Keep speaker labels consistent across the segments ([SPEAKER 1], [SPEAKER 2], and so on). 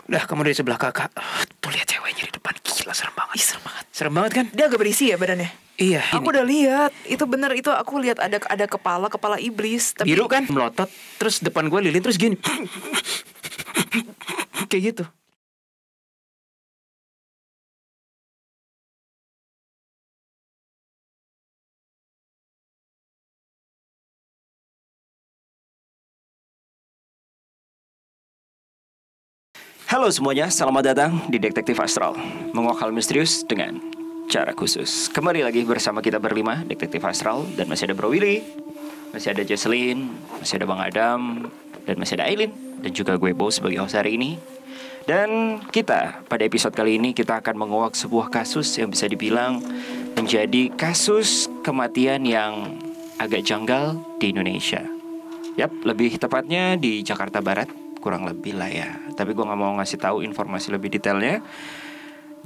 [SPEAKER 1] Dah, kamu dari sebelah kakak. Tuh lihat ceweknya di depan. Gila, serem banget.
[SPEAKER 2] Ih, serem banget.
[SPEAKER 1] Serem banget kan?
[SPEAKER 2] Dia agak berisi ya badannya.
[SPEAKER 1] Iya.
[SPEAKER 2] Aku udah lihat. Itu bener, itu aku lihat ada kepala iblis. Tapi
[SPEAKER 1] biru kan, melotot. Terus depan gue lilin, terus gini. Kayak gitu.
[SPEAKER 3] Halo semuanya, selamat datang di Detektif Astral, menguak hal misterius dengan cara khusus. Kembali lagi bersama kita berlima, Detektif Astral. Dan masih ada Bro Willy, masih ada Jesselyn, masih ada Bang Adam, dan masih ada Aileen, dan juga gue Bo sebagai host hari ini. Dan kita, pada episode kali ini kita akan menguak sebuah kasus yang bisa dibilang menjadi kasus kematian yang agak janggal di Indonesia. Yap, lebih tepatnya di Jakarta Barat, kurang lebih lah ya. Tapi gue gak mau ngasih tahu informasi lebih detailnya.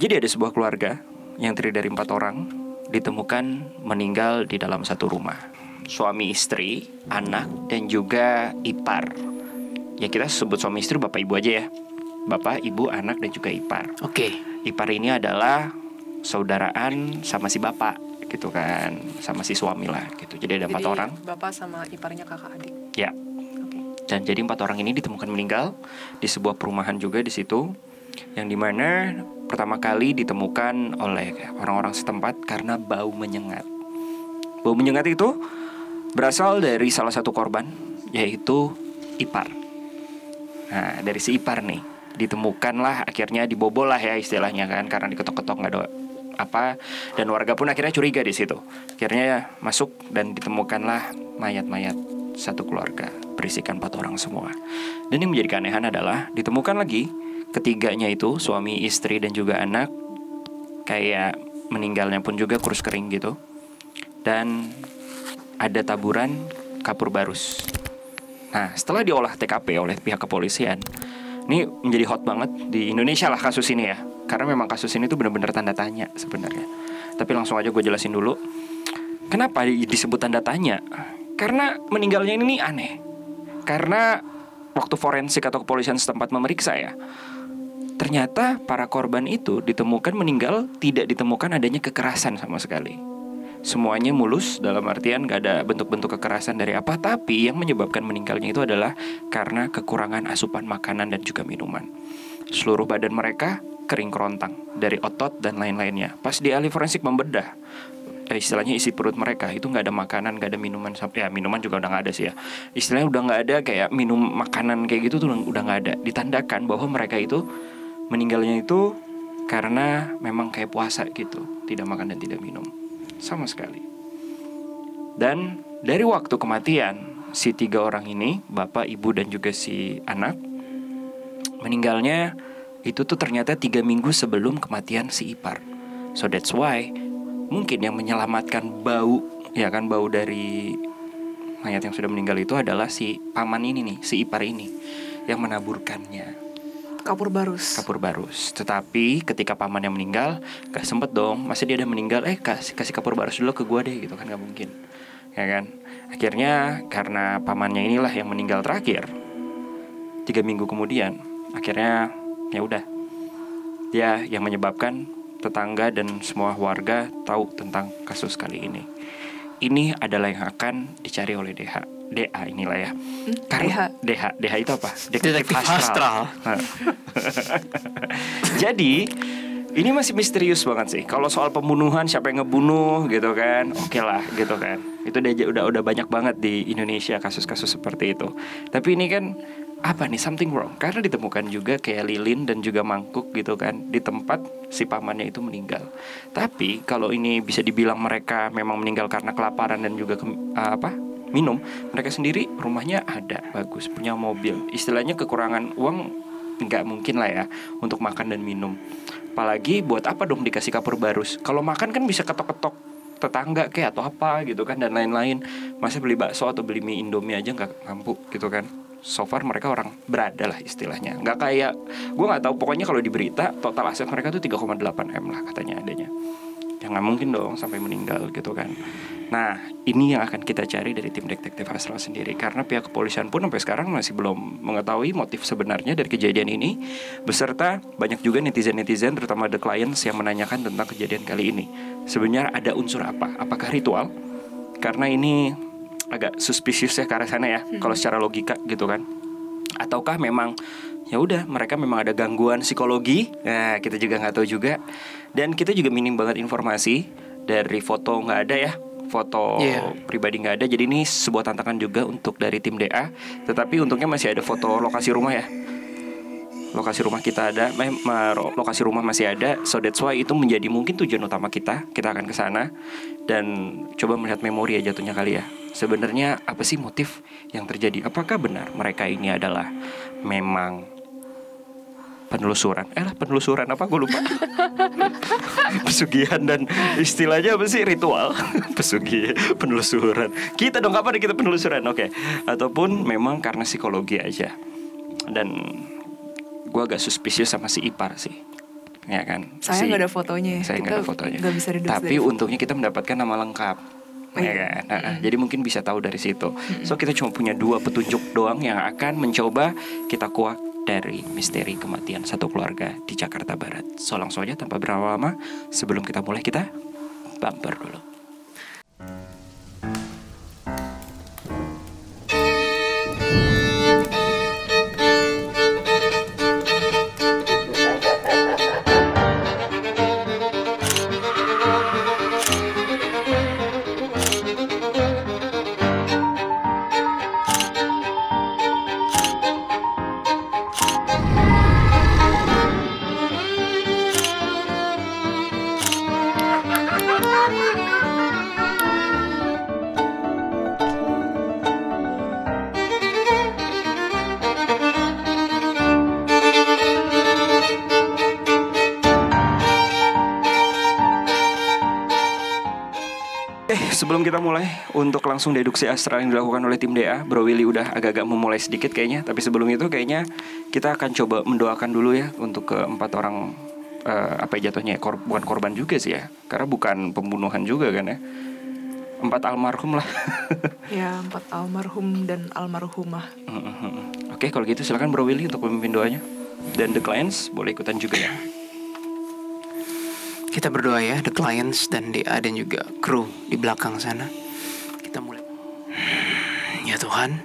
[SPEAKER 3] Jadi ada sebuah keluarga yang terdiri dari 4 orang ditemukan meninggal di dalam satu rumah. Suami istri, anak, dan juga ipar. Ya kita sebut suami istri bapak ibu aja ya. Bapak, ibu, anak, dan juga ipar.
[SPEAKER 1] Oke.
[SPEAKER 3] Ipar ini adalah saudaraan sama si bapak gitu kan, sama si suami lah gitu. Jadi ada 4 orang.
[SPEAKER 2] Bapak sama iparnya kakak adik.
[SPEAKER 3] Ya. Dan jadi 4 orang ini ditemukan meninggal di sebuah perumahan juga di situ, yang dimana pertama kali ditemukan oleh orang-orang setempat karena bau menyengat. Bau menyengat itu berasal dari salah satu korban, yaitu ipar. Nah, dari si ipar nih ditemukanlah, akhirnya dibobol lah ya istilahnya kan, karena diketok-ketok nggak ada apa, dan warga pun akhirnya curiga di situ. Akhirnya masuk dan ditemukanlah mayat-mayat satu keluarga berisikan 4 orang semua. Dan yang menjadi keanehan adalah ditemukan lagi ketiganya itu, suami, istri, dan juga anak, kayak meninggalnya pun juga kurus kering gitu. Dan ada taburan kapur barus. Nah, setelah diolah TKP oleh pihak kepolisian, ini menjadi hot banget di Indonesia lah kasus ini ya. Karena memang kasus ini tuh benar-benar tanda tanya sebenarnya. Tapi langsung aja gue jelasin dulu. Kenapa disebut tanda tanya? Karena meninggalnya ini aneh. Karena waktu forensik atau kepolisian setempat memeriksa ya, ternyata para korban itu ditemukan meninggal, tidak ditemukan adanya kekerasan sama sekali. Semuanya mulus, dalam artian gak ada bentuk-bentuk kekerasan dari apa. Tapi yang menyebabkan meninggalnya itu adalah karena kekurangan asupan makanan dan juga minuman. Seluruh badan mereka kering kerontang dari otot dan lain-lainnya. Pas di ahli forensik membedah, istilahnya isi perut mereka itu nggak ada makanan, nggak ada minuman, ya minuman juga udah nggak ada sih ya. Istilahnya udah nggak ada kayak minum makanan kayak gitu tuh udah nggak ada. Ditandakan bahwa mereka itu meninggalnya itu karena memang kayak puasa gitu, tidak makan dan tidak minum sama sekali. Dan dari waktu kematian si 3 orang ini, bapak, ibu, dan juga si anak, meninggalnya itu tuh ternyata 3 minggu sebelum kematian si ipar. So that's why mungkin yang menyelamatkan bau, ya kan, bau dari mayat yang sudah meninggal itu adalah si paman ini nih, si ipar ini yang menaburkannya.
[SPEAKER 2] Kapur barus.
[SPEAKER 3] Tetapi ketika paman yang meninggal, gak sempet dong, masa dia udah meninggal, kasih kapur barus dulu ke gua deh gitu kan, gak mungkin, ya kan. Akhirnya karena pamannya inilah yang meninggal terakhir 3 minggu kemudian, akhirnya ya udah, dia yang menyebabkan tetangga dan semua warga tahu tentang kasus kali ini. Ini adalah yang akan dicari oleh DA inilah ya. Karena DA itu apa? Detektif Astral. Jadi ini masih misterius banget sih. Kalau soal pembunuhan, siapa yang ngebunuh gitu kan, oke lah gitu kan. Itu udah banyak banget di Indonesia kasus-kasus seperti itu. Tapi ini kan apa nih, something wrong, karena ditemukan juga kayak lilin dan juga mangkuk gitu kan di tempat si pamannya itu meninggal. Tapi kalau ini bisa dibilang mereka memang meninggal karena kelaparan dan juga minum, mereka sendiri rumahnya ada, bagus, punya mobil. Istilahnya kekurangan uang nggak mungkin lah ya untuk makan dan minum. Apalagi buat apa dong dikasih kapur barus? Kalau makan kan bisa ketok-ketok tetangga kayak atau apa gitu kan, dan lain-lain. Masa beli bakso atau beli mie Indomie aja nggak mampu gitu kan. So far mereka orang berada lah istilahnya. Nggak kayak, gue nggak tahu, pokoknya kalau di berita total aset mereka tuh 3,8 M lah katanya adanya. Ya nggak mungkin dong sampai meninggal gitu kan. Nah, ini yang akan kita cari dari tim detektif astral sendiri. Karena pihak kepolisian pun sampai sekarang masih belum mengetahui motif sebenarnya dari kejadian ini. Beserta banyak juga netizen-netizen, terutama the clients, yang menanyakan tentang kejadian kali ini. Sebenarnya ada unsur apa? Apakah ritual? Karena ini agak suspicious ya ke arah sana ya, kalau secara logika gitu kan. Ataukah memang ya udah mereka memang ada gangguan psikologi? Nah, kita juga nggak tahu juga. Dan kita juga minim banget informasi. Dari foto nggak ada ya, foto pribadi nggak ada. Jadi ini sebuah tantangan juga untuk dari tim DA. Tetapi untungnya masih ada foto lokasi rumah ya. Lokasi rumah kita ada, lokasi rumah masih ada. So that's why itu menjadi mungkin tujuan utama kita. Kita akan ke sana dan coba melihat memori ya jatuhnya kali ya. Sebenarnya apa sih motif yang terjadi? Apakah benar mereka ini adalah memang penelusuran? Penelusuran apa? Gue lupa. Pesugihan dan istilahnya apa sih? Ritual. Pesugihan, penelusuran. Kita dong, kapan kita penelusuran? Oke. Ataupun memang karena psikologi aja. Dan gue agak suspicious sama si Ipar sih. Ya kan?
[SPEAKER 2] Saya nggak ada fotonya.
[SPEAKER 3] Saya nggak ada fotonya.
[SPEAKER 2] Gak bisa
[SPEAKER 3] tapi untungnya kita mendapatkan nama lengkap. Ya kan? Jadi mungkin bisa tahu dari situ. So kita cuma punya 2 petunjuk doang yang akan mencoba kita kuak dari misteri kematian satu keluarga di Jakarta Barat. So langsung aja tanpa berlama-lama, sebelum kita mulai kita bumper dulu. Sebelum kita mulai, untuk langsung deduksi astral yang dilakukan oleh tim DA, Bro Willy udah agak-agak memulai sedikit kayaknya. Tapi sebelum itu kayaknya kita akan coba mendoakan dulu ya untuk ke 4 orang, apa ya jatuhnya, bukan korban juga sih ya, karena bukan pembunuhan juga kan ya. 4 almarhum lah.
[SPEAKER 2] Ya, 4 almarhum dan almarhumah.
[SPEAKER 3] Oke, kalau gitu silakan Bro Willy untuk memimpin doanya. Dan the clients boleh ikutan juga ya.
[SPEAKER 1] Kita berdoa ya, the clients dan DA dan juga kru di belakang sana. Kita mulai. Ya Tuhan,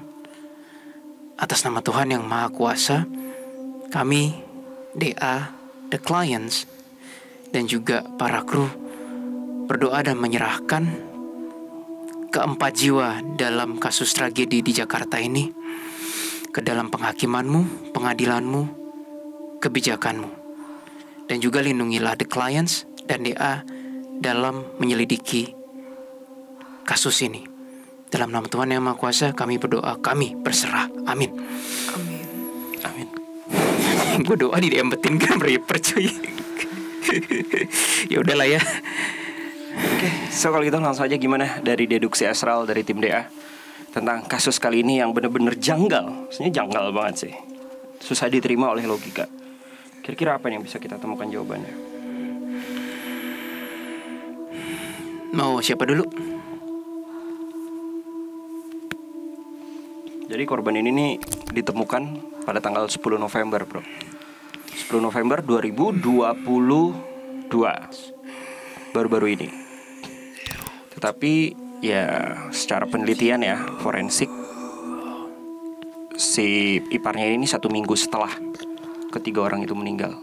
[SPEAKER 1] atas nama Tuhan yang Maha Kuasa, kami, DA, the clients, dan juga para kru berdoa dan menyerahkan ke-4 jiwa dalam kasus tragedi di Jakarta ini ke dalam penghakiman-Mu, pengadilan-Mu, kebijakan-Mu. Dan juga lindungilah the clients dan DA dalam menyelidiki kasus ini. Dalam nama Tuhan yang Maha Kuasa kami berdoa, kami berserah. Amin.
[SPEAKER 2] Amin.
[SPEAKER 3] Amin.
[SPEAKER 1] Gue doa diembetin kan reaper cuy. Ya udahlah ya.
[SPEAKER 3] Oke, so kalau gitu langsung aja gimana dari deduksi astral dari tim DA tentang kasus kali ini yang benar-benar janggal. Maksudnya janggal banget sih. Susah diterima oleh logika. Kira-kira apa yang bisa kita temukan jawabannya?
[SPEAKER 1] Mau siapa dulu?
[SPEAKER 3] Jadi korban ini nih ditemukan pada tanggal 10 November bro. 10 November 2022. Baru-baru ini. Tetapi ya secara penelitian ya forensik, si iparnya ini 1 minggu setelah ketiga orang itu meninggal,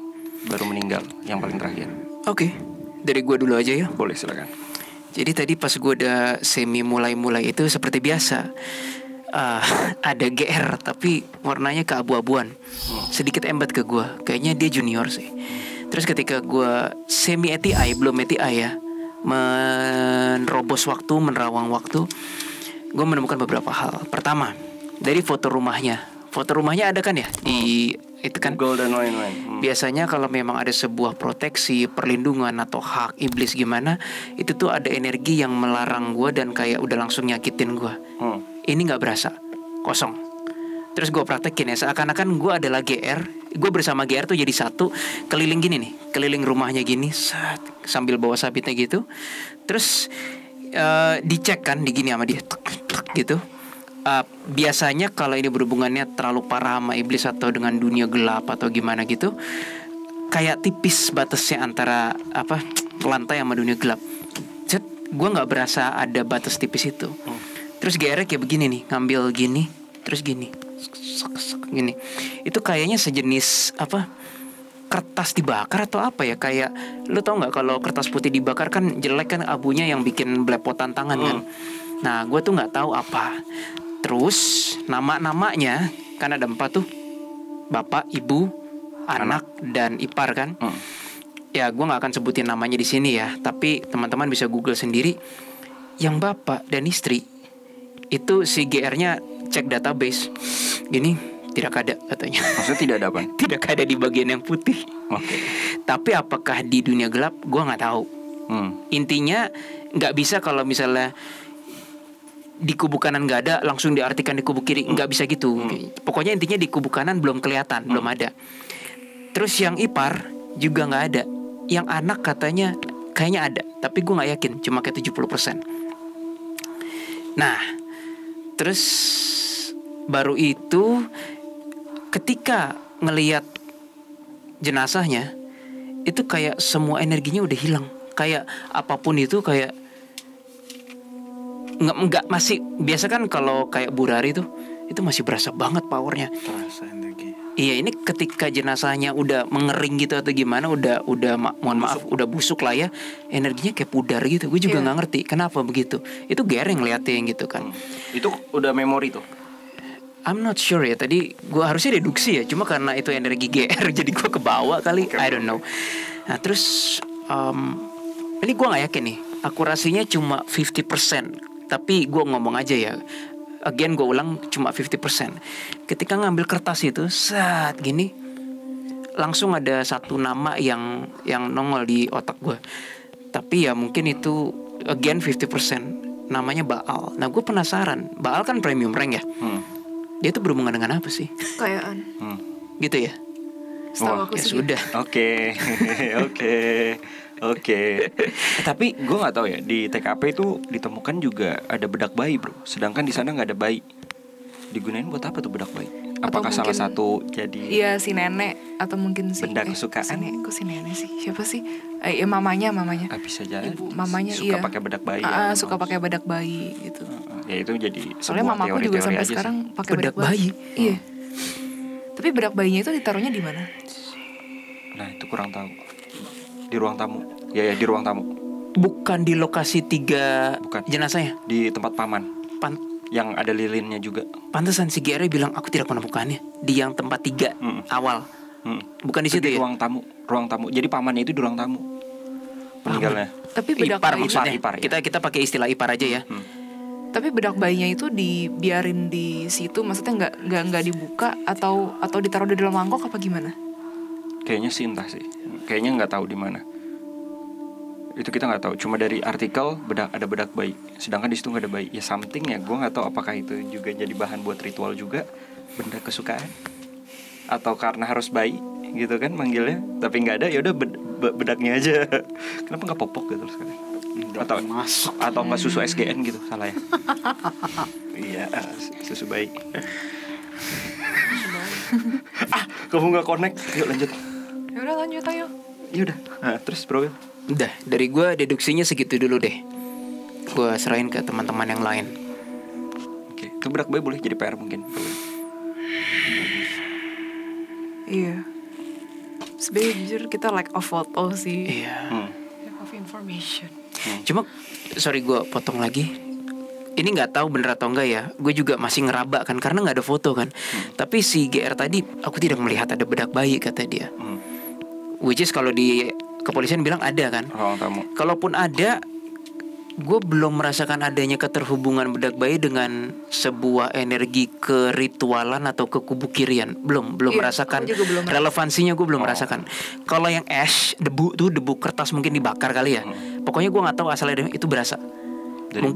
[SPEAKER 3] baru meninggal yang paling terakhir.
[SPEAKER 1] Oke, dari gue dulu aja ya.
[SPEAKER 3] Boleh silakan.
[SPEAKER 1] Jadi tadi pas gue udah semi mulai-mulai itu seperti biasa, ada GR tapi warnanya keabu-abuan, sedikit embat ke gue. Kayaknya dia junior sih. Terus ketika gue semi ATI, belum ATI ya, menerobos waktu, menerawang waktu, gue menemukan beberapa hal. Pertama, dari foto rumahnya. Foto rumahnya ada kan ya di itu kan
[SPEAKER 3] Google dan lain-lain.
[SPEAKER 1] Biasanya kalau memang ada sebuah proteksi, perlindungan atau hak iblis gimana, itu tuh ada energi yang melarang gue dan kayak udah langsung nyakitin gue. Ini nggak berasa, kosong. Terus gue praktekin ya, seakan-akan gue adalah GR. Gue bersama GR tuh jadi satu, keliling gini nih, keliling rumahnya gini, set. sambil bawa sabitnya gitu. Terus dicek kan digini sama dia gitu. Biasanya kalau ini berhubungannya terlalu parah sama iblis atau dengan dunia gelap atau gimana gitu, kayak tipis batasnya antara lantai sama dunia gelap. Gue nggak berasa ada batas tipis itu. Terus GR kayak begini nih, ngambil gini, terus gini, gini. Itu kayaknya sejenis kertas dibakar atau apa ya? Kayak lu tau nggak kalau kertas putih dibakar kan jelek kan, abunya yang bikin belepotan tangan kan. Nah gue tuh nggak tahu apa. Terus namanya kan ada 4 tuh, bapak, ibu, anak dan ipar kan. Ya gue nggak akan sebutin namanya di sini ya, tapi teman-teman bisa Google sendiri. Yang bapak dan istri itu si GR-nya cek database, gini tidak ada katanya.
[SPEAKER 3] Maksudnya tidak ada apa?
[SPEAKER 1] Tidak ada di bagian yang putih.
[SPEAKER 3] Oke.
[SPEAKER 1] Tapi apakah di dunia gelap, gue nggak tahu. Intinya nggak bisa kalau misalnya di kubu kanan nggak ada langsung diartikan di kubu kiri, nggak bisa gitu. Pokoknya intinya di kubu kanan belum kelihatan, belum ada. Terus yang ipar juga nggak ada. Yang anak katanya kayaknya ada, tapi gue nggak yakin, cuma kayak 70%. Nah, terus baru itu ketika ngelihat jenazahnya itu kayak semua energinya udah hilang. Kayak apapun itu kayak nggak masih biasa kan kalau kayak Burari tuh itu masih berasa banget powernya.
[SPEAKER 4] Terasa energi.
[SPEAKER 1] Iya, ini ketika jenazahnya udah mengering gitu atau gimana, udah mohon maaf udah busuk lah ya, energinya kayak pudar gitu. Gue juga nggak ngerti kenapa begitu. Itu Gering ngeliatin gitu kan.
[SPEAKER 3] Itu udah memori tuh.
[SPEAKER 1] I'm not sure ya, tadi gue harusnya deduksi ya, cuma karena itu energi GR jadi gue kebawa kali, I don't know. Nah terus ini gue nggak yakin nih, akurasinya cuma 50%, tapi gue ngomong aja ya. Again gue ulang, cuma 50%. Ketika ngambil kertas itu saat gini, langsung ada satu nama yang nongol di otak gue. Tapi ya mungkin itu again 50%. Namanya Baal. Nah gue penasaran, Baal kan premium rank ya. Dia tuh berhubungan dengan apa sih?
[SPEAKER 2] Kayaan.
[SPEAKER 1] Gitu ya.
[SPEAKER 2] Setahu aku
[SPEAKER 1] Ya
[SPEAKER 2] sih.
[SPEAKER 1] sudah.
[SPEAKER 3] Oke. Tapi gue nggak tahu ya, di TKP itu ditemukan juga ada bedak bayi bro. Sedangkan di sana nggak ada bayi. Digunain buat apa tuh bedak bayi? Apakah
[SPEAKER 2] Atau
[SPEAKER 3] salah
[SPEAKER 2] mungkin-
[SPEAKER 3] satu jadi
[SPEAKER 2] Iya si nenek atau mungkin si
[SPEAKER 3] Benda kesukaan?
[SPEAKER 2] Kok si nenek sih? Siapa sih? Mamanya.
[SPEAKER 3] bisa jadi
[SPEAKER 2] Ibu mamanya
[SPEAKER 3] suka
[SPEAKER 2] iya.
[SPEAKER 3] pakai bedak bayi? Ya,
[SPEAKER 2] Suka pakai bedak bayi gitu.
[SPEAKER 3] Ya itu jadi
[SPEAKER 2] Soalnya
[SPEAKER 3] sebuah
[SPEAKER 2] mamaku juga
[SPEAKER 3] teori-teori
[SPEAKER 2] sampai
[SPEAKER 3] aja sih.
[SPEAKER 2] sekarang pakai
[SPEAKER 1] Bedak
[SPEAKER 2] bedak bayi.
[SPEAKER 1] bayi?
[SPEAKER 2] Iya. Tapi bedak bayinya itu ditaruhnya di mana?
[SPEAKER 3] Nah itu kurang tahu. Di ruang tamu. Ya di ruang tamu.
[SPEAKER 1] Bukan di lokasi 3
[SPEAKER 3] Bukan.
[SPEAKER 1] jenazahnya.
[SPEAKER 3] Di tempat paman yang ada lilinnya juga.
[SPEAKER 1] Pantesan si GR bilang aku tidak menemukannya di yang tempat 3 awal. Bukan di situ
[SPEAKER 3] Itu di
[SPEAKER 1] ya.
[SPEAKER 3] ruang tamu. Jadi pamannya itu di ruang tamu. Meninggalnya.
[SPEAKER 2] Tapi bedak
[SPEAKER 1] Ipar
[SPEAKER 2] bayi
[SPEAKER 1] maksudnya.
[SPEAKER 3] Ipar, ya.
[SPEAKER 1] Kita pakai istilah ipar aja ya.
[SPEAKER 2] Tapi bedak bayinya itu dibiarin di situ, maksudnya nggak dibuka atau ditaruh di dalam mangkok apa gimana?
[SPEAKER 3] Kayaknya sih entah sih. Kayaknya nggak tahu di mana. Itu kita nggak tahu. Cuma dari artikel ada bedak bayi. Sedangkan di situ nggak ada bayi. Ya something ya. Gue nggak tahu apakah itu juga jadi bahan buat ritual juga. Benda kesukaan. Atau karena harus bayi gitu kan manggilnya. Tapi nggak ada. Ya udah bedaknya aja. Kenapa nggak popok gitu sekarang? Atau
[SPEAKER 4] masuk.
[SPEAKER 3] Atau nggak susu SGN gitu. Salah ya. Iya susu bayi. Kamu nggak connect. Yuk lanjut.
[SPEAKER 2] Ya udah lanjut ayo.
[SPEAKER 3] Yaudah. Nah, terus bro.
[SPEAKER 1] Udah, dari gue deduksinya segitu dulu deh. Gue serahin ke teman-teman yang lain.
[SPEAKER 3] Oke, itu bedak bayi boleh jadi PR mungkin.
[SPEAKER 2] Iya. Sebenarnya jujur kita lack of foto sih.
[SPEAKER 1] Iya.
[SPEAKER 2] Lack of information.
[SPEAKER 1] Cuma sorry gue potong lagi. Ini nggak tahu bener atau enggak ya. Gue juga masih ngeraba kan karena nggak ada foto kan. Tapi si GR tadi aku tidak melihat ada bedak bayi kata dia. Which is kalau di kepolisian bilang ada kan.
[SPEAKER 3] Ruang tamu.
[SPEAKER 1] Kalaupun ada, gue belum merasakan adanya keterhubungan bedak bayi dengan sebuah energi keritualan atau kekubukirian. Belum
[SPEAKER 2] Iya,
[SPEAKER 1] merasakan
[SPEAKER 2] aku juga belum
[SPEAKER 1] relevansinya. Gue belum merasakan. Kalau yang ash, debu kertas mungkin dibakar kali ya. Pokoknya gue nggak tahu asalnya itu berasa.
[SPEAKER 3] Dari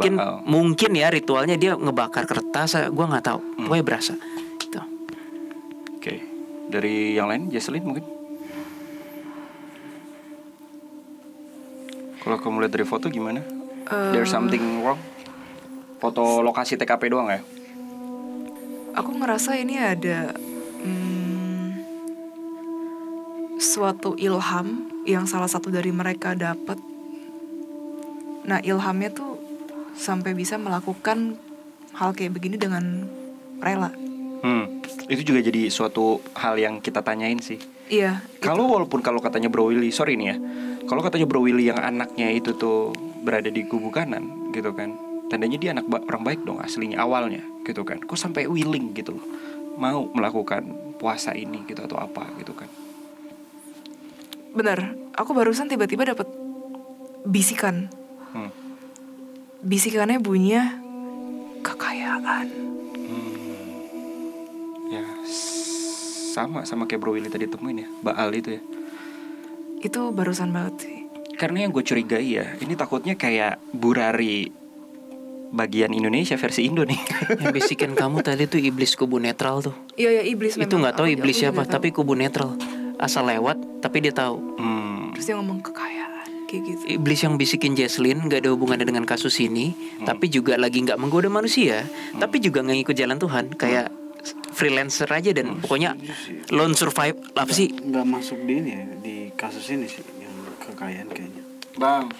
[SPEAKER 1] Mungkin ya ritualnya dia ngebakar kertas. Gue nggak tahu. Pokoknya berasa. Gitu.
[SPEAKER 3] Oke. Dari yang lain, Jesselyn mungkin? Kalau kamu lihat dari foto gimana? There's something wrong? Foto lokasi TKP doang ya?
[SPEAKER 2] Aku ngerasa ini ada suatu ilham yang salah satu dari mereka dapat. Nah, ilhamnya tuh sampai bisa melakukan hal kayak begini dengan rela.
[SPEAKER 3] Itu juga jadi suatu hal yang kita tanyain sih.
[SPEAKER 2] Iya.
[SPEAKER 3] Kalau walaupun kalau katanya Bro Willy, sorry nih ya, kalau katanya Bro Willy yang anaknya itu tuh berada di kubu kanan gitu kan, tandanya dia anak orang baik dong aslinya awalnya gitu kan. Kok sampai willing gitu loh, mau melakukan puasa ini gitu atau apa gitu kan.
[SPEAKER 2] Benar, aku barusan tiba-tiba dapat bisikan. Bisikannya bunyinya kekayaan.
[SPEAKER 3] Ya sama kayak Bro Willy tadi temuin ya, Baal itu ya.
[SPEAKER 2] Itu barusan banget sih.
[SPEAKER 3] Karena yang gue curigai ya, ini takutnya kayak Burari bagian Indonesia versi Indo nih.
[SPEAKER 1] Yang bisikin kamu tadi tuh iblis kubu netral tuh.
[SPEAKER 2] Iya iblis.
[SPEAKER 1] Itu nggak tahu iblis siapa, tapi kubu netral. Asal lewat, tapi dia tahu.
[SPEAKER 2] Terus dia ngomong kekayaan kayak gitu.
[SPEAKER 1] Iblis yang bisikin Jesslyn nggak ada hubungannya dengan kasus ini, tapi juga lagi nggak menggoda manusia, tapi juga nggak ngikut jalan Tuhan, kayak freelancer aja dan pokoknya lone survive apa sih?
[SPEAKER 4] Nggak masuk di ini ya, di kasus ini sih yang kekayaan kayaknya.
[SPEAKER 3] Bang,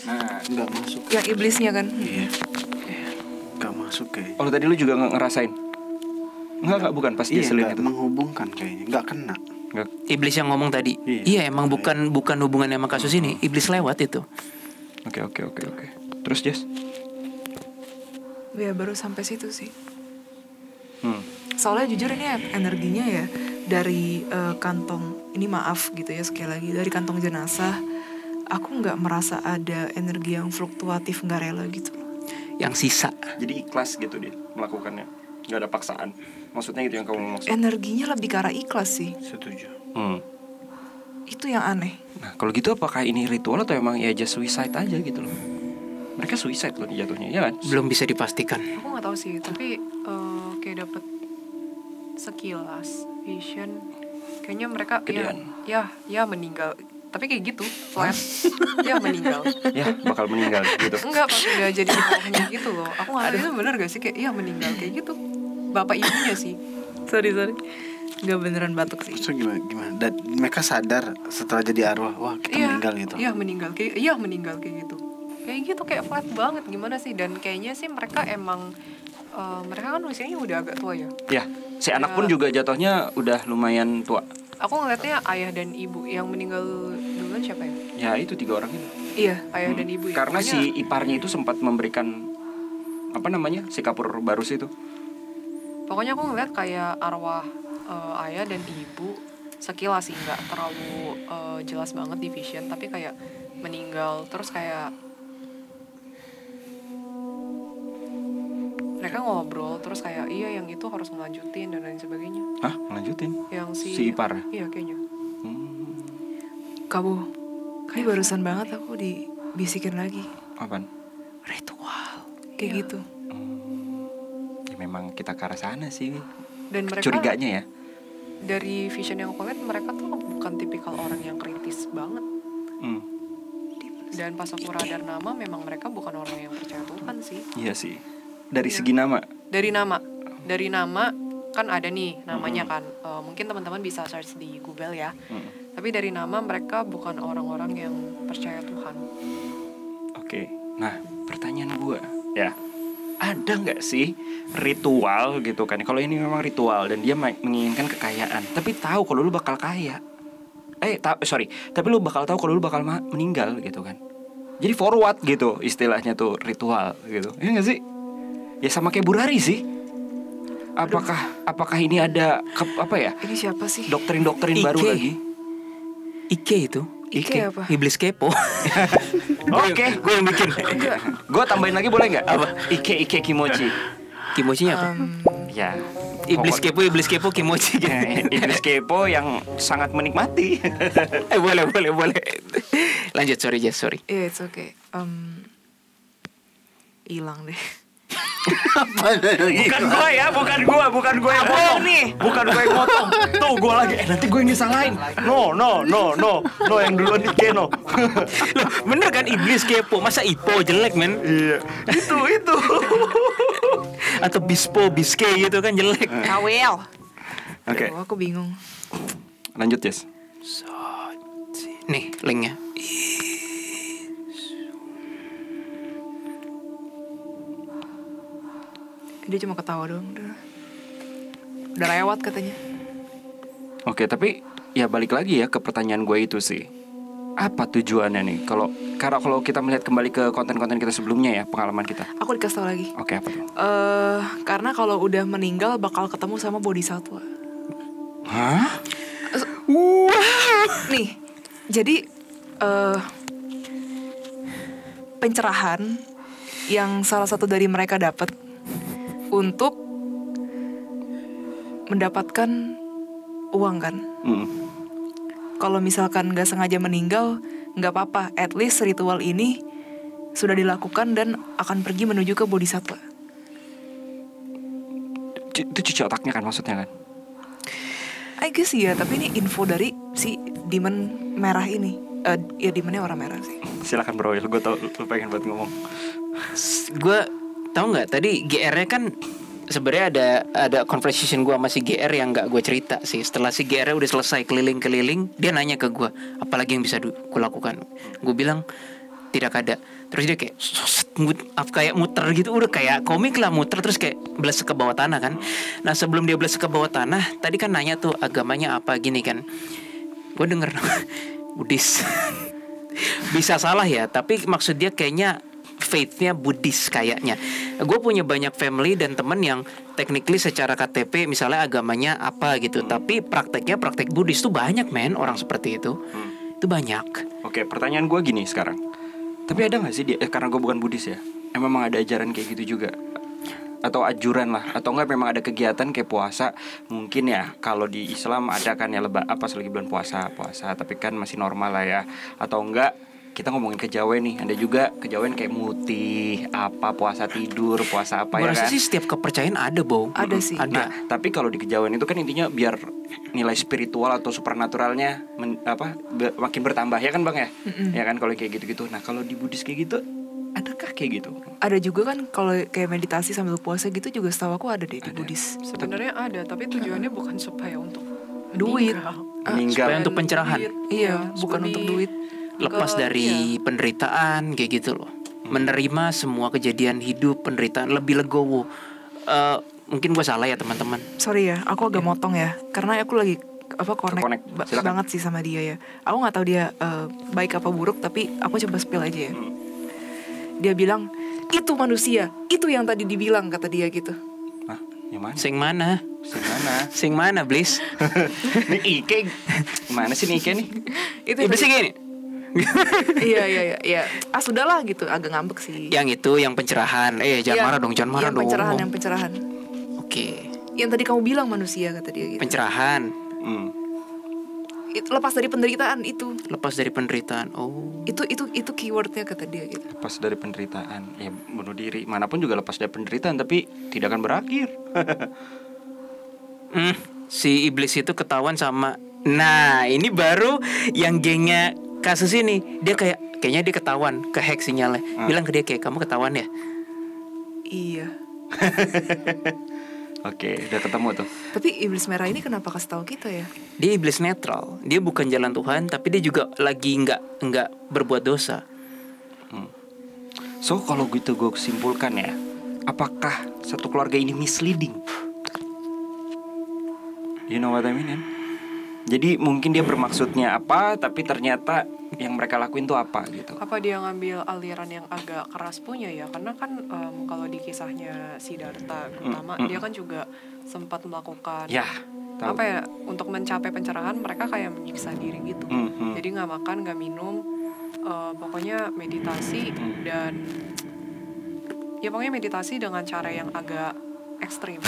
[SPEAKER 3] nah
[SPEAKER 4] Nggak masuk.
[SPEAKER 2] Yang iblisnya kan.
[SPEAKER 4] Iya. Nggak masuk kayaknya.
[SPEAKER 3] oh tadi lu juga ngerasain? Enggak bukan pas
[SPEAKER 4] Iya,
[SPEAKER 3] Jesslyn
[SPEAKER 4] nggak
[SPEAKER 3] itu.
[SPEAKER 4] menghubungkan kayaknya. Nggak kena.
[SPEAKER 3] Enggak.
[SPEAKER 1] Iblis yang ngomong tadi.
[SPEAKER 4] Iya.
[SPEAKER 1] Iya, emang bukan hubungannya sama kasus ini. Iblis lewat itu.
[SPEAKER 3] Oke. Terus Jess?
[SPEAKER 2] Ya baru sampai situ sih.
[SPEAKER 3] Hmm.
[SPEAKER 2] Soalnya jujur ini energinya ya dari kantong, ini maaf gitu ya sekali lagi, dari kantong jenazah aku nggak merasa ada energi yang fluktuatif, nggak rela gitu.
[SPEAKER 1] Yang sisa.
[SPEAKER 3] Jadi ikhlas gitu dia melakukannya, nggak ada paksaan. Maksudnya gitu yang kamu maksud?
[SPEAKER 2] Energinya lebih ke arah ikhlas sih,
[SPEAKER 4] Setuju.
[SPEAKER 2] itu yang aneh.
[SPEAKER 3] Nah kalau gitu apakah ini ritual atau emang ya just suicide aja gitu loh? Mereka suicide loh jatuhnya, ya kan?
[SPEAKER 1] Belum bisa dipastikan.
[SPEAKER 2] Aku nggak tahu sih, tapi kayak dapet sekilas vision, kayaknya mereka
[SPEAKER 3] Gedean.
[SPEAKER 2] ya meninggal. Tapi kayak gitu, flat, ya meninggal.
[SPEAKER 3] Ya bakal meninggal gitu.
[SPEAKER 2] Enggak, pas udah jadi rohnya gitu loh. Aku nggak tahu itu bener gak sih, kayak iya meninggal kayak gitu. Bapak ibunya sih. Sorry. Nggak beneran batuk sih.
[SPEAKER 4] Maksudnya gimana? Dan mereka sadar setelah jadi arwah, wah kita meninggal gitu.
[SPEAKER 2] Iya meninggal kayak gitu. Kayak gitu, kayak flat banget gimana sih. Dan kayaknya sih mereka emang mereka kan usianya udah agak tua ya.
[SPEAKER 3] Ya, si anak pun juga jatuhnya udah lumayan tua.
[SPEAKER 2] Aku ngeliatnya ayah dan ibu. Yang meninggal duluan siapa ya?
[SPEAKER 3] Ya itu 3 orang itu.
[SPEAKER 2] Iya, ayah dan ibu ya.
[SPEAKER 3] Karena
[SPEAKER 2] Pokoknya,
[SPEAKER 3] si iparnya itu sempat memberikan apa namanya, si kapur barus itu.
[SPEAKER 2] pokoknya aku ngeliat kayak arwah ayah dan ibu sekilas sih, nggak terlalu jelas banget di vision, tapi kayak meninggal terus kayak mereka ngobrol terus kayak iya yang itu harus ngelanjutin dan lain sebagainya.
[SPEAKER 3] Hah, lanjutin?
[SPEAKER 2] Yang
[SPEAKER 3] Si ipar?
[SPEAKER 2] Iya kayaknya.
[SPEAKER 3] Hmm,
[SPEAKER 2] Kamu ini barusan banget aku dibisikin lagi
[SPEAKER 3] apaan?
[SPEAKER 1] Ritual.
[SPEAKER 2] kayak gitu.
[SPEAKER 3] Ya memang kita ke arah sana sih.
[SPEAKER 2] Dan mereka
[SPEAKER 3] Curiganya ya.
[SPEAKER 2] dari vision yang aku lihat mereka tuh bukan tipikal orang yang kritis banget.
[SPEAKER 3] Hmm,
[SPEAKER 2] Dan pas aku radar nama memang mereka bukan orang yang percaya Tuhan sih.
[SPEAKER 3] iya sih. Dari segi nama.
[SPEAKER 2] Dari nama kan ada nih namanya kan. Mungkin teman-teman bisa search di Google ya. Tapi dari nama mereka bukan orang-orang yang percaya Tuhan.
[SPEAKER 3] Oke. Nah, pertanyaan gue ya, ada nggak sih ritual gitu kan? Kalau ini memang ritual dan dia menginginkan kekayaan, tapi tahu kalau lu bakal kaya. Tapi lu bakal tahu kalau lu bakal meninggal gitu kan. Jadi forward gitu istilahnya tuh ritual gitu. Ya nggak sih? Ya sama kayak Burari sih. Apakah ini ada apa ya?
[SPEAKER 2] Ini siapa sih?
[SPEAKER 3] Doktrin-doktrin baru
[SPEAKER 1] Ike.
[SPEAKER 3] lagi?
[SPEAKER 1] Ike itu.
[SPEAKER 2] Ike apa?
[SPEAKER 1] Iblis kepo.
[SPEAKER 3] Oke,
[SPEAKER 1] Gue yang bikin.
[SPEAKER 3] gue tambahin lagi boleh nggak? Apa? Ike kimochi.
[SPEAKER 1] Kimochinya apa?
[SPEAKER 3] Ya.
[SPEAKER 1] Iblis kepo kimochi.
[SPEAKER 3] Iblis kepo yang sangat menikmati.
[SPEAKER 1] Boleh. Lanjut, sorry.
[SPEAKER 2] Iya, it's okay. Hilang deh.
[SPEAKER 3] Bukan gua ya, bukan gua yang motong nih. Bukan gua yang motong. Tuh gua lagi, nanti gua yang disalahin. No, yang duluan di Keno.
[SPEAKER 1] Loh, bener kan iblis kepo, masa Ipo jelek men?
[SPEAKER 3] Iya. Itu.
[SPEAKER 1] Atau Biske gitu kan jelek.
[SPEAKER 2] Kawel.
[SPEAKER 3] Oke.
[SPEAKER 2] Aduh, aku bingung.
[SPEAKER 3] Lanjut, Jess.
[SPEAKER 1] Nih linknya.
[SPEAKER 2] Dia cuma ketawa doang. Udah lewat katanya.
[SPEAKER 3] Oke, tapi ya balik lagi ya ke pertanyaan gue itu sih. Apa tujuannya nih? Kalau kita melihat kembali ke konten-konten kita sebelumnya ya, pengalaman kita.
[SPEAKER 2] Aku dikasih tau lagi.
[SPEAKER 3] Oke, apa tuh?
[SPEAKER 2] Karena kalau udah meninggal bakal ketemu sama bodhisattva.
[SPEAKER 3] Hah?
[SPEAKER 2] Nih, jadi pencerahan yang salah satu dari mereka dapat untuk mendapatkan uang kan. Kalau misalkan nggak sengaja meninggal, nggak apa-apa. At least ritual ini sudah dilakukan dan akan pergi menuju ke bodhisattva.
[SPEAKER 3] Itu cuci otaknya kan maksudnya kan?
[SPEAKER 2] I guess iya, tapi ini info dari si demon merah ini. Ya demonnya orang merah sih.
[SPEAKER 3] Silakan bro, gue tau lu pengen buat ngomong.
[SPEAKER 1] Gue tahu nggak tadi GR-nya kan sebenarnya ada conversation gue sama si GR yang nggak gue cerita sih. Setelah si GR udah selesai keliling-keliling, dia nanya ke gue, apalagi yang bisa gue lakukan. Gue bilang tidak ada. Terus dia kayak muter gitu, udah kayak komik lah, muter terus kayak belas ke bawah tanah kan. Nah sebelum dia belas ke bawah tanah, tadi kan nanya tuh agamanya apa gini kan. Gue denger Buddhis. Bisa salah ya, tapi maksud dia kayaknya faith-nya Buddhis kayaknya. Gue punya banyak family dan temen yang technically secara KTP misalnya agamanya apa gitu, tapi prakteknya praktek Buddhis tuh banyak men, orang seperti itu. Itu banyak.
[SPEAKER 3] Oke, pertanyaan gue gini sekarang. Tapi ada gak sih dia, karena gue bukan Buddhis ya, memang ada ajaran kayak gitu juga? Atau ajuran lah, atau enggak memang ada kegiatan kayak puasa? Mungkin ya, kalau di Islam ada kan ya selagi bulan puasa, tapi kan masih normal lah ya. Atau enggak, kita ngomongin kejawen nih, ada juga kejawen kayak mutih, apa puasa tidur, puasa apa ya kan?
[SPEAKER 1] Gue rasa sih setiap kepercayaan ada, Bo.
[SPEAKER 2] Ada sih.
[SPEAKER 1] Ada.
[SPEAKER 3] Nah, tapi kalau di kejawen itu kan intinya biar nilai spiritual atau supernaturalnya makin bertambah ya kan Bang ya? Ya kan kalau kayak gitu-gitu. Nah, kalau di Buddhis kayak gitu, adakah kayak gitu?
[SPEAKER 2] Ada juga kan kalau kayak meditasi sambil puasa gitu juga setahu aku ada deh di Buddhis.
[SPEAKER 5] Sebenarnya ada, tapi tujuannya bukan supaya untuk
[SPEAKER 2] Duit.
[SPEAKER 3] Meninggal.
[SPEAKER 1] Supaya untuk pencerahan.
[SPEAKER 2] Iya, bukan untuk duit.
[SPEAKER 1] Lepas dari penderitaan kayak gitu loh. Menerima semua kejadian hidup, penderitaan, lebih legowo. Mungkin gue salah ya teman-teman.
[SPEAKER 2] Sorry ya, aku agak motong ya, karena aku lagi connect
[SPEAKER 3] Silakan.
[SPEAKER 2] banget sih sama dia ya. Aku nggak tahu dia baik apa buruk, tapi aku coba spill aja ya. Dia bilang itu manusia, itu yang tadi dibilang kata dia gitu.
[SPEAKER 3] Hah? Yang mana?
[SPEAKER 1] Sing mana? Sing mana, Bliss?
[SPEAKER 3] Nih Ike, mana sih nih Ike nih?
[SPEAKER 2] Itu
[SPEAKER 1] Iblis sih gini.
[SPEAKER 2] iya. Sudahlah gitu, agak ngambek sih.
[SPEAKER 1] Yang itu, yang pencerahan. Jangan marah dong, jangan marah dong.
[SPEAKER 2] Yang pencerahan.
[SPEAKER 1] Oke.
[SPEAKER 2] Yang tadi kamu bilang manusia kata dia gitu.
[SPEAKER 1] Pencerahan.
[SPEAKER 2] Itu lepas dari penderitaan itu.
[SPEAKER 1] Lepas dari penderitaan. Oh.
[SPEAKER 2] Itu keywordnya kata dia gitu.
[SPEAKER 3] Lepas dari penderitaan, ya bunuh diri. Manapun juga lepas dari penderitaan, tapi tidak akan berakhir.
[SPEAKER 1] Si iblis itu ketahuan sama. Nah, ini baru yang gengnya kasus ini. Dia kayaknya dia ketahuan, kehack sinyalnya. Bilang ke dia kayak kamu ketahuan ya.
[SPEAKER 2] Iya.
[SPEAKER 3] Oke, udah ketemu tuh.
[SPEAKER 2] Tapi iblis merah ini kenapa kasih tahu kita ya?
[SPEAKER 1] Dia iblis netral. Dia bukan jalan Tuhan, tapi dia juga lagi nggak berbuat dosa.
[SPEAKER 3] So kalau gitu gue simpulkan ya, apakah satu keluarga ini misleading? You know what I mean kan? Jadi mungkin dia bermaksudnya apa, tapi ternyata yang mereka lakuin tuh apa gitu.
[SPEAKER 5] Apa dia ngambil aliran yang agak keras punya ya? Karena kan kalau di kisahnya Siddhartha terutama dia kan juga sempat melakukan
[SPEAKER 3] tahu.
[SPEAKER 5] apa ya, untuk mencapai pencerahan mereka kayak menyiksa diri gitu. Jadi nggak makan, nggak minum, pokoknya meditasi dan ya pokoknya meditasi dengan cara yang agak ekstrim.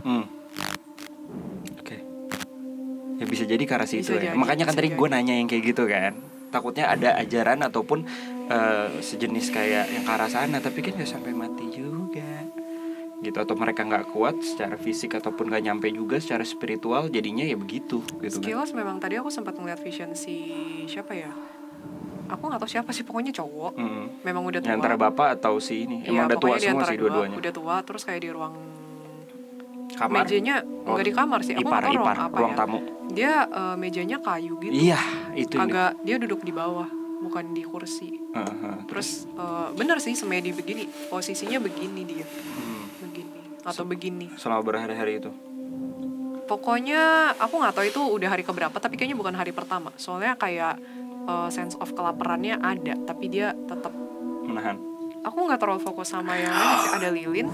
[SPEAKER 3] Ya bisa jadi karena itu ya.
[SPEAKER 5] Jadi,
[SPEAKER 3] Makanya kan tadi
[SPEAKER 5] jadi.
[SPEAKER 3] gue nanya yang kayak gitu kan. Takutnya ada ajaran ataupun sejenis kayak yang ke arah sana, tapi kan gak sampai mati juga. gitu, atau mereka nggak kuat secara fisik ataupun nggak nyampe juga secara spiritual, jadinya ya begitu gitu kan.
[SPEAKER 5] Sekilas memang tadi aku sempat ngeliat vision si siapa ya, aku nggak tahu siapa sih, pokoknya cowok. Memang udah tua.
[SPEAKER 3] Antara bapak atau si ini,
[SPEAKER 5] Iya,
[SPEAKER 3] emang udah tua
[SPEAKER 5] pokoknya di
[SPEAKER 3] semua
[SPEAKER 5] antara
[SPEAKER 3] sih dua-duanya.
[SPEAKER 5] udah tua, terus kayak di ruang
[SPEAKER 3] Kamar?
[SPEAKER 5] mejanya nggak di kamar sih, aku nggak tahu ruang apa
[SPEAKER 3] ruang
[SPEAKER 5] ya.
[SPEAKER 3] tamu.
[SPEAKER 5] Dia mejanya kayu gitu.
[SPEAKER 3] Iya, itu ini.
[SPEAKER 5] Agak dia duduk di bawah, bukan di kursi. Terus bener sih semedi begini, posisinya begini dia, begini atau begini.
[SPEAKER 3] Selama berhari-hari itu.
[SPEAKER 5] Pokoknya aku nggak tahu itu udah hari keberapa, tapi kayaknya bukan hari pertama. Soalnya kayak sense of kelaparannya ada, tapi dia tetap
[SPEAKER 3] Menahan.
[SPEAKER 5] Aku nggak terlalu fokus sama yang lain sih, ada lilin,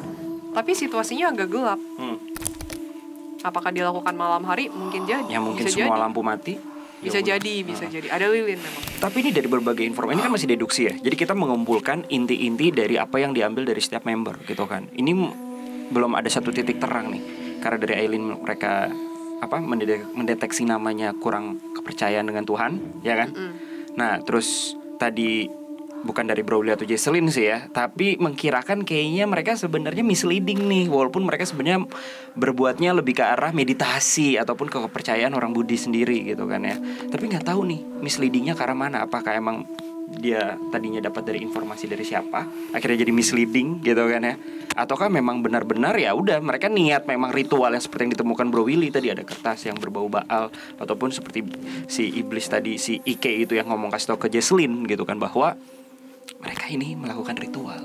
[SPEAKER 5] tapi situasinya agak gelap. Apakah dilakukan malam hari? Mungkin jadi.
[SPEAKER 3] Ya mungkin
[SPEAKER 5] bisa
[SPEAKER 3] semua
[SPEAKER 5] jadi.
[SPEAKER 3] lampu mati.
[SPEAKER 5] Bisa
[SPEAKER 3] Ya udah.
[SPEAKER 5] jadi, bisa jadi. Ada lilin memang.
[SPEAKER 3] Tapi ini dari berbagai informasi, ini kan masih deduksi ya. Jadi kita mengumpulkan inti-inti dari apa yang diambil dari setiap member gitu kan. Ini belum ada satu titik terang nih. Karena dari Aileen mereka mendeteksi namanya kurang kepercayaan dengan Tuhan, ya kan? Nah, terus tadi bukan dari Browley atau Jesselyn sih ya, tapi mengkirakan kayaknya mereka sebenarnya misleading nih, walaupun mereka sebenarnya berbuatnya lebih ke arah meditasi ataupun ke kepercayaan orang Budi sendiri gitu kan ya. Tapi nggak tahu nih misleadingnya ke arah mana, apakah emang dia tadinya dapat dari informasi dari siapa, akhirnya jadi misleading gitu kan ya, ataukah memang benar-benar ya udah mereka niat memang ritual yang seperti yang ditemukan Bro Willy tadi, ada kertas yang berbau Baal, ataupun seperti si iblis tadi, si Ike itu yang ngomong kasih tau ke Jesselyn gitu kan, bahwa mereka ini melakukan ritual,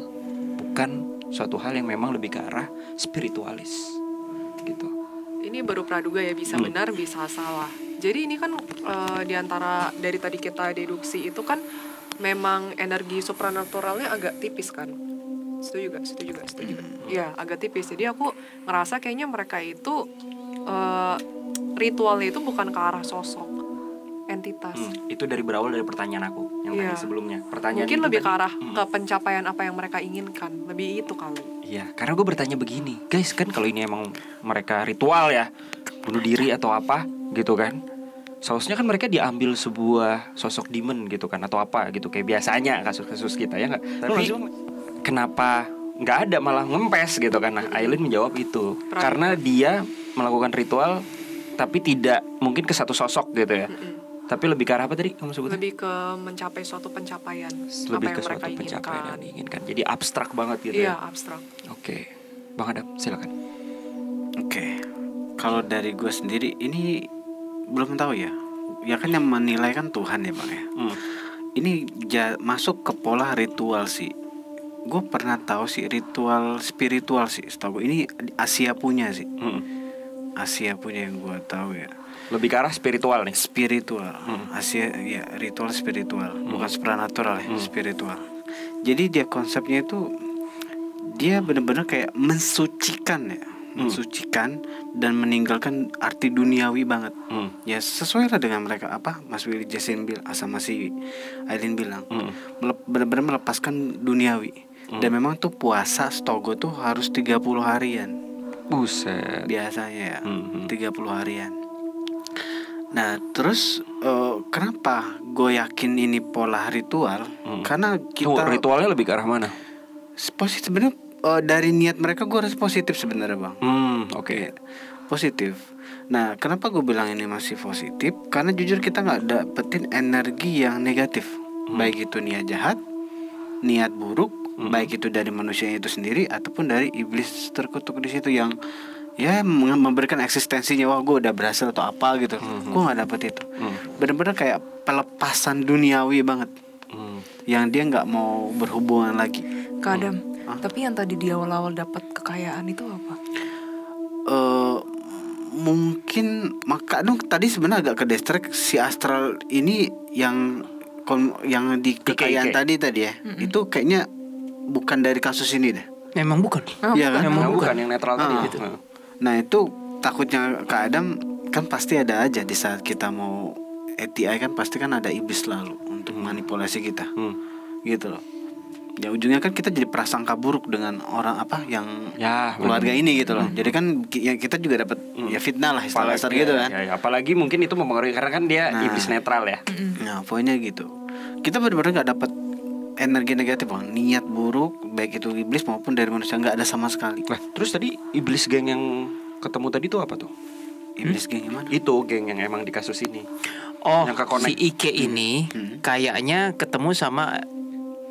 [SPEAKER 3] bukan suatu hal yang memang lebih ke arah spiritualis gitu.
[SPEAKER 5] Ini baru praduga ya, bisa benar bisa salah. Jadi ini kan diantara dari tadi kita deduksi itu kan memang energi supranaturalnya agak tipis kan. Setuju gak? Iya, agak tipis. Jadi aku ngerasa kayaknya mereka itu ritualnya itu bukan ke arah sosok entitas.
[SPEAKER 3] Itu dari berawal dari pertanyaan aku yang tadi sebelumnya. Pertanyaan
[SPEAKER 5] mungkin
[SPEAKER 3] itu
[SPEAKER 5] lebih
[SPEAKER 3] tadi,
[SPEAKER 5] ke arah ke pencapaian apa yang mereka inginkan. Lebih itu kali.
[SPEAKER 3] Iya, karena gue bertanya begini, guys, kan kalau ini emang mereka ritual ya, bunuh diri atau apa gitu kan, seharusnya kan mereka diambil sebuah sosok demon gitu kan, atau apa gitu, kayak biasanya kasus-kasus kita ya nggak. Tapi kenapa nggak ada, malah ngempes gitu kan? Nah, Aileen menjawab itu karena dia melakukan ritual tapi tidak mungkin ke satu sosok gitu ya. Tapi lebih ke arah apa tadi kamu sebutnya?
[SPEAKER 5] Lebih ke mencapai suatu pencapaian.
[SPEAKER 3] Lebih
[SPEAKER 5] apa
[SPEAKER 3] ke
[SPEAKER 5] yang mereka
[SPEAKER 3] suatu pencapaian yang
[SPEAKER 5] inginkan.
[SPEAKER 3] diinginkan. Jadi abstrak banget gitu
[SPEAKER 5] Iya,
[SPEAKER 3] ya.
[SPEAKER 5] abstrak.
[SPEAKER 3] Oke. Bang Adam, silakan.
[SPEAKER 4] Oke. Kalau dari gue sendiri ini belum tahu ya. Ya kan yang menilai kan Tuhan ya Bang ya. Ini masuk ke pola ritual sih. Gue pernah tahu sih ritual spiritual sih. Setahu gue ini Asia punya sih. Asia punya yang gue tahu ya.
[SPEAKER 3] Lebih ke arah spiritual nih.
[SPEAKER 4] Spiritual. Asia ya, ritual spiritual, bukan supranatural ya, spiritual. Jadi dia konsepnya itu dia benar-benar kayak mensucikan ya. Mensucikan dan meninggalkan arti duniawi banget. Ya sesuai lah dengan mereka apa Mas Willy Jesselyn bilang, sama si Aileen bilang, benar-benar melepaskan duniawi. Dan memang tuh puasa setahu gue tuh harus 30 harian
[SPEAKER 3] Buset.
[SPEAKER 4] biasanya ya, 30 harian. Nah terus kenapa gue yakin ini pola ritual? Karena kita
[SPEAKER 3] ritualnya lebih ke arah mana?
[SPEAKER 4] positif sebenarnya. Dari niat mereka gue rasa positif sebenarnya Bang.
[SPEAKER 3] Oke.
[SPEAKER 4] Positif. Nah kenapa gue bilang ini masih positif? Karena jujur kita nggak dapetin energi yang negatif, baik itu niat jahat, niat buruk, baik itu dari manusia itu sendiri ataupun dari iblis terkutuk di situ yang ya memberikan eksistensinya, wah gue udah berhasil atau apa gitu. Gue nggak dapet itu. Bener-bener kayak pelepasan duniawi banget, yang dia nggak mau berhubungan lagi.
[SPEAKER 2] Kak Adam, tapi yang tadi di awal-awal dapat kekayaan itu apa?
[SPEAKER 4] Mungkin maka dong tadi sebenarnya agak ke distract si astral ini yang di kekayaan tadi ya. Itu kayaknya bukan dari kasus ini deh.
[SPEAKER 1] Memang bukan.
[SPEAKER 4] Iya kan?
[SPEAKER 3] Memang bukan yang netral tadi gitu.
[SPEAKER 4] Nah itu takutnya Kak Adam kan pasti ada aja di saat kita mau ATI kan pasti kan ada iblis lalu untuk manipulasi kita, gitu loh. Ya ujungnya kan kita jadi prasangka buruk dengan orang apa yang keluarga ini gitu loh. Jadi kan ya kita juga dapat ya fitnah lah istilah dasar gitu kan.
[SPEAKER 3] Ya, apalagi mungkin itu mempengaruhi karena kan dia iblis netral ya.
[SPEAKER 4] Nah poinnya gitu. Kita benar-benar nggak dapat energi negatif bang, niat buruk baik itu iblis maupun dari manusia nggak ada sama sekali.
[SPEAKER 3] Lah, terus tadi iblis geng yang ketemu tadi tuh apa tuh?
[SPEAKER 4] Iblis geng gimana?
[SPEAKER 3] Itu geng yang emang di kasus ini.
[SPEAKER 1] Oh,
[SPEAKER 3] Yang ke-connect.
[SPEAKER 1] si Ike ini kayaknya ketemu sama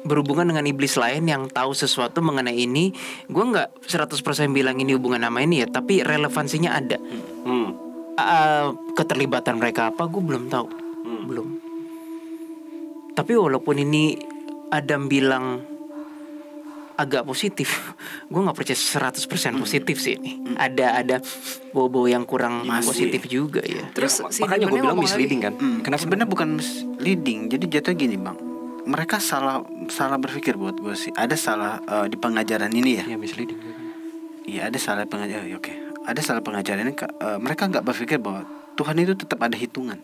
[SPEAKER 1] berhubungan dengan iblis lain yang tahu sesuatu mengenai ini. Gue nggak 100% bilang ini hubungan sama ini ya, tapi relevansinya ada. Keterlibatan mereka apa gue belum tahu. Belum. Tapi walaupun ini Adam bilang agak positif, gue nggak percaya 100% positif sih ini. Ada bau-bau yang kurang positif juga ya.
[SPEAKER 2] Terus si
[SPEAKER 3] Makanya gue
[SPEAKER 2] demonnya
[SPEAKER 3] bilang
[SPEAKER 2] ngomong
[SPEAKER 3] misleading kan.
[SPEAKER 4] Kenapa sebenarnya bukan misleading? Jadi jatuh gini bang, mereka salah berpikir buat gue sih. Ada salah di pengajaran ini ya.
[SPEAKER 3] Iya misleading.
[SPEAKER 4] Iya ada salah pengajaran. Oke. Ada salah pengajaran ini. Mereka nggak berpikir bahwa Tuhan itu tetap ada hitungan.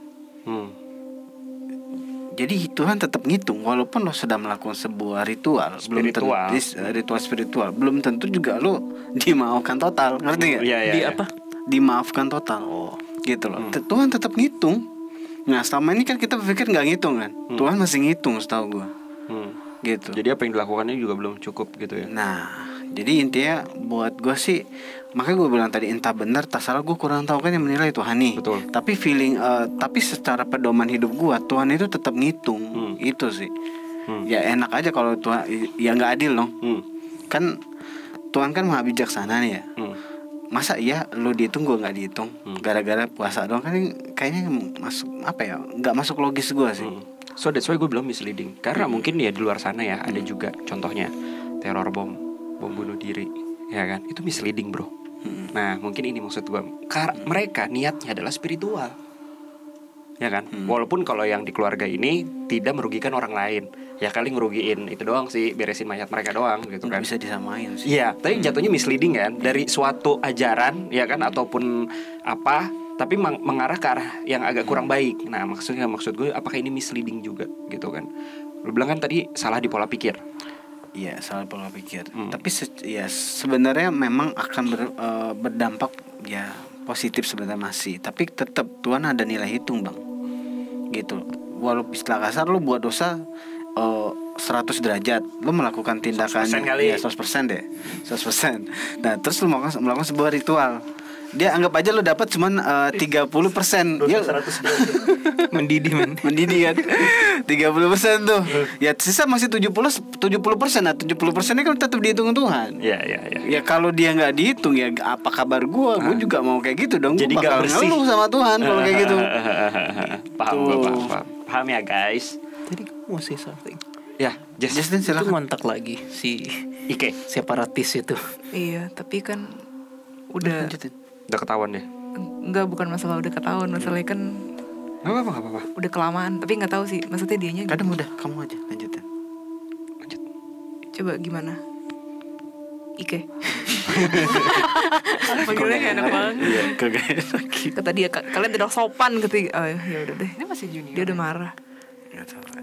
[SPEAKER 4] Jadi Tuhan tetap ngitung walaupun lo sedang melakukan sebuah ritual
[SPEAKER 3] Spiritual.
[SPEAKER 4] ritual spiritual, belum tentu juga lo dimaafkan total, ngerti nggak?
[SPEAKER 3] Iya, iya,
[SPEAKER 1] Di
[SPEAKER 3] iya.
[SPEAKER 1] apa?
[SPEAKER 4] Dimaafkan total, gitu loh. Tuhan tetap ngitung. Nah selama ini kan kita berpikir nggak ngitung kan, Tuhan masih ngitung setahu gua, gitu.
[SPEAKER 3] Jadi apa yang dilakukannya juga belum cukup gitu ya.
[SPEAKER 4] Nah jadi intinya buat gua sih, makanya gue bilang tadi entah benar tak salah, gue kurang tahu kan yang menilai Tuhan nih.
[SPEAKER 3] Betul.
[SPEAKER 4] Tapi tapi secara pedoman hidup gue Tuhan itu tetap ngitung. Itu sih. Ya enak aja kalau Tuhan, ya nggak adil dong. Kan Tuhan kan maha bijaksana nih ya. Masa iya lu dihitung gue nggak dihitung gara-gara puasa doang, kan kayaknya masuk apa ya, nggak masuk logis gue sih.
[SPEAKER 3] So that's why gue bilang misleading. Karena mungkin ya di luar sana ya ada juga contohnya teror bom bunuh diri, ya kan? Itu misleading bro. Nah mungkin ini maksud gue, mereka niatnya adalah spiritual, ya kan? Walaupun kalau yang di keluarga ini tidak merugikan orang lain, ya kali ngerugiin itu doang sih, beresin mayat mereka doang gitu
[SPEAKER 4] Nggak
[SPEAKER 3] kan?
[SPEAKER 4] bisa disamain sih.
[SPEAKER 3] Iya, tapi jatuhnya misleading kan, dari suatu ajaran ya kan, ataupun apa, tapi mengarah ke arah yang agak kurang baik. Nah maksud gue apakah ini misleading juga gitu kan? Lu bilang kan tadi salah di pola pikir.
[SPEAKER 4] Iya salah pola pikir. Tapi ya sebenarnya memang akan berdampak ya positif sebenarnya masih. Tapi tetap Tuhan ada nilai hitung bang. Gitu. Walaupun istilah kasar lu buat dosa 100 derajat, lu melakukan tindakan
[SPEAKER 3] 100% kali.
[SPEAKER 4] ya 100% deh, 100%. Nah terus lu melakukan sebuah ritual. Dia anggap aja lu dapat cuman 30%. Ya
[SPEAKER 1] Mendidih men.
[SPEAKER 4] mendidih kan 30% tuh. Ya sisa masih 70%. Nah 70% kan tetap dihitung Tuhan.
[SPEAKER 3] Iya.
[SPEAKER 4] Ya kalau dia nggak dihitung ya apa kabar gua juga mau kayak gitu dong.
[SPEAKER 3] Jadi
[SPEAKER 4] Gua
[SPEAKER 3] nggak
[SPEAKER 4] bakal
[SPEAKER 3] bersih.
[SPEAKER 4] ngeluh sama Tuhan kalau kayak gitu.
[SPEAKER 3] Paham gue, paham ya guys.
[SPEAKER 1] Tadi kamu mau say something.
[SPEAKER 3] Ya,
[SPEAKER 4] Justin
[SPEAKER 1] Itu
[SPEAKER 4] silakan.
[SPEAKER 1] ngontak lagi si
[SPEAKER 3] Ike,
[SPEAKER 1] separatis itu.
[SPEAKER 2] Iya, tapi kan udah
[SPEAKER 4] Lanjutin.
[SPEAKER 3] udah ketahuan deh.
[SPEAKER 2] bukan masalah udah ketahuan, masalahnya kan
[SPEAKER 3] Gak apa-apa.
[SPEAKER 2] udah kelamaan. Tapi nggak tahu sih, maksudnya dianya
[SPEAKER 4] Kadang udah kamu aja lanjutin.
[SPEAKER 3] Lanjut.
[SPEAKER 2] coba gimana? Ike. Panggilnya kayak enak banget.
[SPEAKER 4] Iya, kagak enak.
[SPEAKER 2] Kata dia, kalian tidak sopan ketika. Oh ya udah deh.
[SPEAKER 5] Ini masih junior.
[SPEAKER 2] Dia udah marah.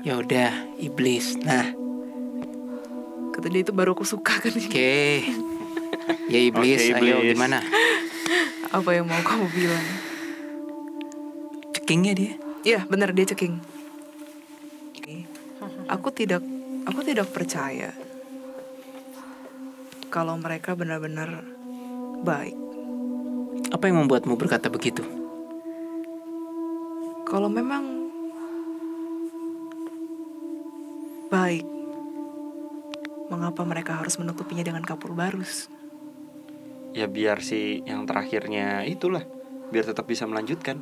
[SPEAKER 1] Ya udah, iblis. Nah,
[SPEAKER 2] Kata dia itu baru aku suka kan.
[SPEAKER 1] oke. Ya iblis,
[SPEAKER 3] Oke,
[SPEAKER 1] ayo
[SPEAKER 3] iblis.
[SPEAKER 1] gimana?
[SPEAKER 2] Apa yang mau kamu bilang?
[SPEAKER 1] Cekingnya dia.
[SPEAKER 2] Iya benar, dia ceking. Aku tidak percaya kalau mereka benar-benar baik.
[SPEAKER 1] Apa yang membuatmu berkata begitu?
[SPEAKER 2] Kalau memang baik, mengapa mereka harus menutupinya dengan kapur barus?
[SPEAKER 3] Ya biar si yang terakhirnya itulah, biar tetap bisa melanjutkan.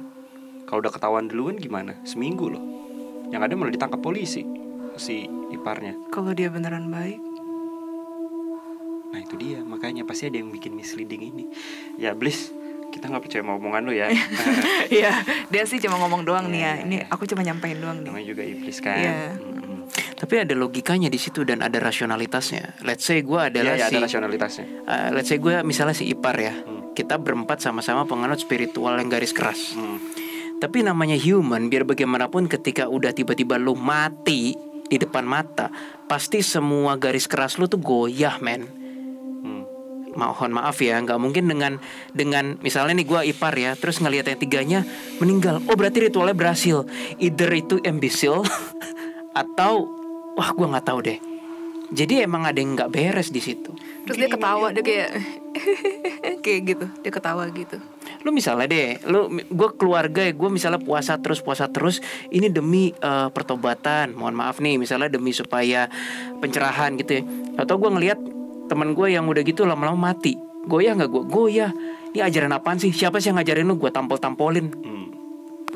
[SPEAKER 3] Kalau udah ketahuan duluan gimana? Seminggu loh. Yang ada malah ditangkap polisi si iparnya.
[SPEAKER 2] Kalau dia beneran baik,
[SPEAKER 3] Nah itu dia, makanya pasti ada yang bikin misleading ini. Ya Bliss, kita nggak percaya sama omongan lo ya.
[SPEAKER 2] iya, dia sih cuma ngomong doang nih ya.
[SPEAKER 3] Iya,
[SPEAKER 2] Ini
[SPEAKER 3] iya.
[SPEAKER 2] aku cuma nyampein doang nih.
[SPEAKER 3] Namanya juga iblis kan.
[SPEAKER 2] Iya.
[SPEAKER 1] Tapi ada logikanya di situ dan ada rasionalitasnya. Let's say gue adalah
[SPEAKER 3] Iya,
[SPEAKER 1] si
[SPEAKER 3] ada rasionalitasnya.
[SPEAKER 1] let's say gue misalnya si ipar ya. Kita berempat sama-sama penganut spiritual yang garis keras. Tapi namanya human, biar bagaimanapun ketika udah tiba-tiba lu mati di depan mata, pasti semua garis keras lu tuh goyah, men. Mohon maaf ya, nggak mungkin dengan misalnya nih gue ipar ya, terus ngelihat yang tiganya meninggal. Oh berarti ritualnya berhasil. Either itu imbecile atau wah gue nggak tahu deh. Jadi emang ada yang nggak beres di situ.
[SPEAKER 2] Terus dia ketawa, dia kayak kayak gitu, dia ketawa gitu.
[SPEAKER 1] Lu misalnya deh, gue keluarga ya, gue misalnya puasa terus, ini demi pertobatan, mohon maaf nih, misalnya demi supaya pencerahan gitu ya. Atau gue ngelihat teman gue yang udah gitu lama-lama mati, goyah nggak gue? Goyah. Ini ajaran apaan sih? Siapa sih yang ngajarin lu? Gue tampol-tampolin.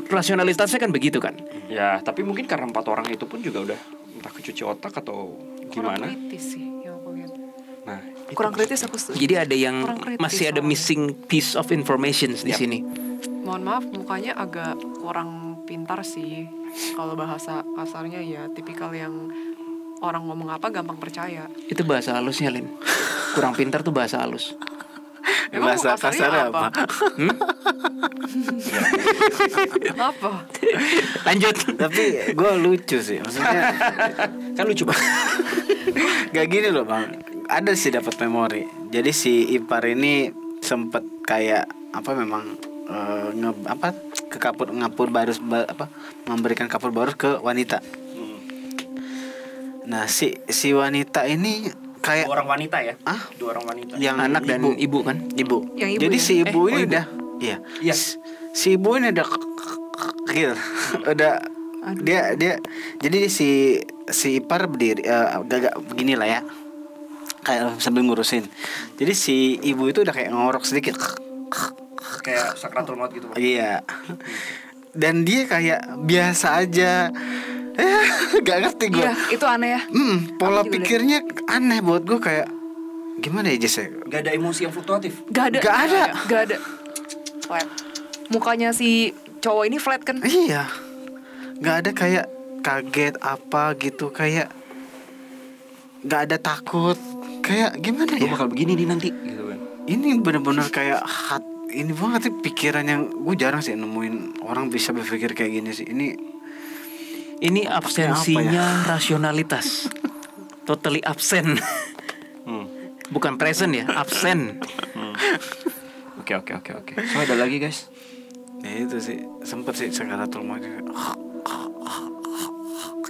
[SPEAKER 1] Rasionalitasnya kan begitu kan?
[SPEAKER 3] Ya, tapi mungkin karena 4 orang itu pun juga udah entah kecuci otak atau
[SPEAKER 5] Kurang
[SPEAKER 3] gimana.
[SPEAKER 5] kritis sih yang aku lihat.
[SPEAKER 3] Nah,
[SPEAKER 2] Kurang kritis aku setuju.
[SPEAKER 1] Jadi ada yang
[SPEAKER 5] Kurang kritis
[SPEAKER 1] masih ada
[SPEAKER 5] soalnya.
[SPEAKER 1] missing piece of information di
[SPEAKER 3] Yap.
[SPEAKER 1] sini.
[SPEAKER 5] Mohon maaf, mukanya agak kurang pintar sih. Kalau bahasa kasarnya ya tipikal yang orang ngomong apa gampang percaya.
[SPEAKER 1] Itu bahasa halusnya, Lin. Kurang pintar tuh bahasa halus.
[SPEAKER 5] Emang
[SPEAKER 4] Bahasa
[SPEAKER 5] kasarnya
[SPEAKER 4] kasarnya
[SPEAKER 5] apa? Apa?
[SPEAKER 1] Lanjut.
[SPEAKER 4] Tapi gue lucu sih, maksudnya
[SPEAKER 3] kan lucu banget.
[SPEAKER 4] gak gini loh bang. Ada sih dapat memori. Jadi si ipar ini sempet kayak apa memang ke ngapur barus memberikan kapur barus ke wanita. Nah si wanita ini kayak
[SPEAKER 3] 2 orang wanita ya?
[SPEAKER 4] Ah?
[SPEAKER 3] 2 orang wanita.
[SPEAKER 4] yang
[SPEAKER 1] Anak dan ibu kan?
[SPEAKER 4] Ibu.
[SPEAKER 2] Yang ibu
[SPEAKER 4] Jadi
[SPEAKER 2] ya?
[SPEAKER 4] si ibu ini
[SPEAKER 1] ibu.
[SPEAKER 4] udah iya.
[SPEAKER 3] Iya.
[SPEAKER 4] Si ibu ini udah gitu. Udah dia jadi si ipar berdiri agak begini lah ya. Kayak sambil ngurusin. Jadi si ibu itu udah kayak ngorok sedikit.
[SPEAKER 3] Kayak sakratul maut gitu.
[SPEAKER 4] Iya. Dan dia kayak biasa aja. Gak ngerti gue.
[SPEAKER 2] Iya, itu aneh ya.
[SPEAKER 4] Pola
[SPEAKER 2] Aku juga
[SPEAKER 4] pikirnya aneh buat gue kayak gimana ya Jess ya?
[SPEAKER 3] Gak ada emosi yang fluktuatif.
[SPEAKER 2] Gak ada.
[SPEAKER 4] Gak ada.
[SPEAKER 2] Gak ada. Flat. Mukanya si cowok ini flat kan?
[SPEAKER 4] Iya. Gak ada kayak kaget apa gitu, kayak gak ada takut. Kayak gimana
[SPEAKER 3] Gue
[SPEAKER 4] ya?
[SPEAKER 3] bakal begini nih nanti gitu kan.
[SPEAKER 4] Ini bener-bener kayak ini banget sih pikiran yang gue jarang sih nemuin orang bisa berpikir kayak gini sih.
[SPEAKER 1] Ini absensinya
[SPEAKER 4] apa
[SPEAKER 1] rasionalitas. Totally absen. Bukan present ya, absen.
[SPEAKER 3] Oke. So ada lagi guys.
[SPEAKER 4] Ya itu sih sempet sih sakaratul maut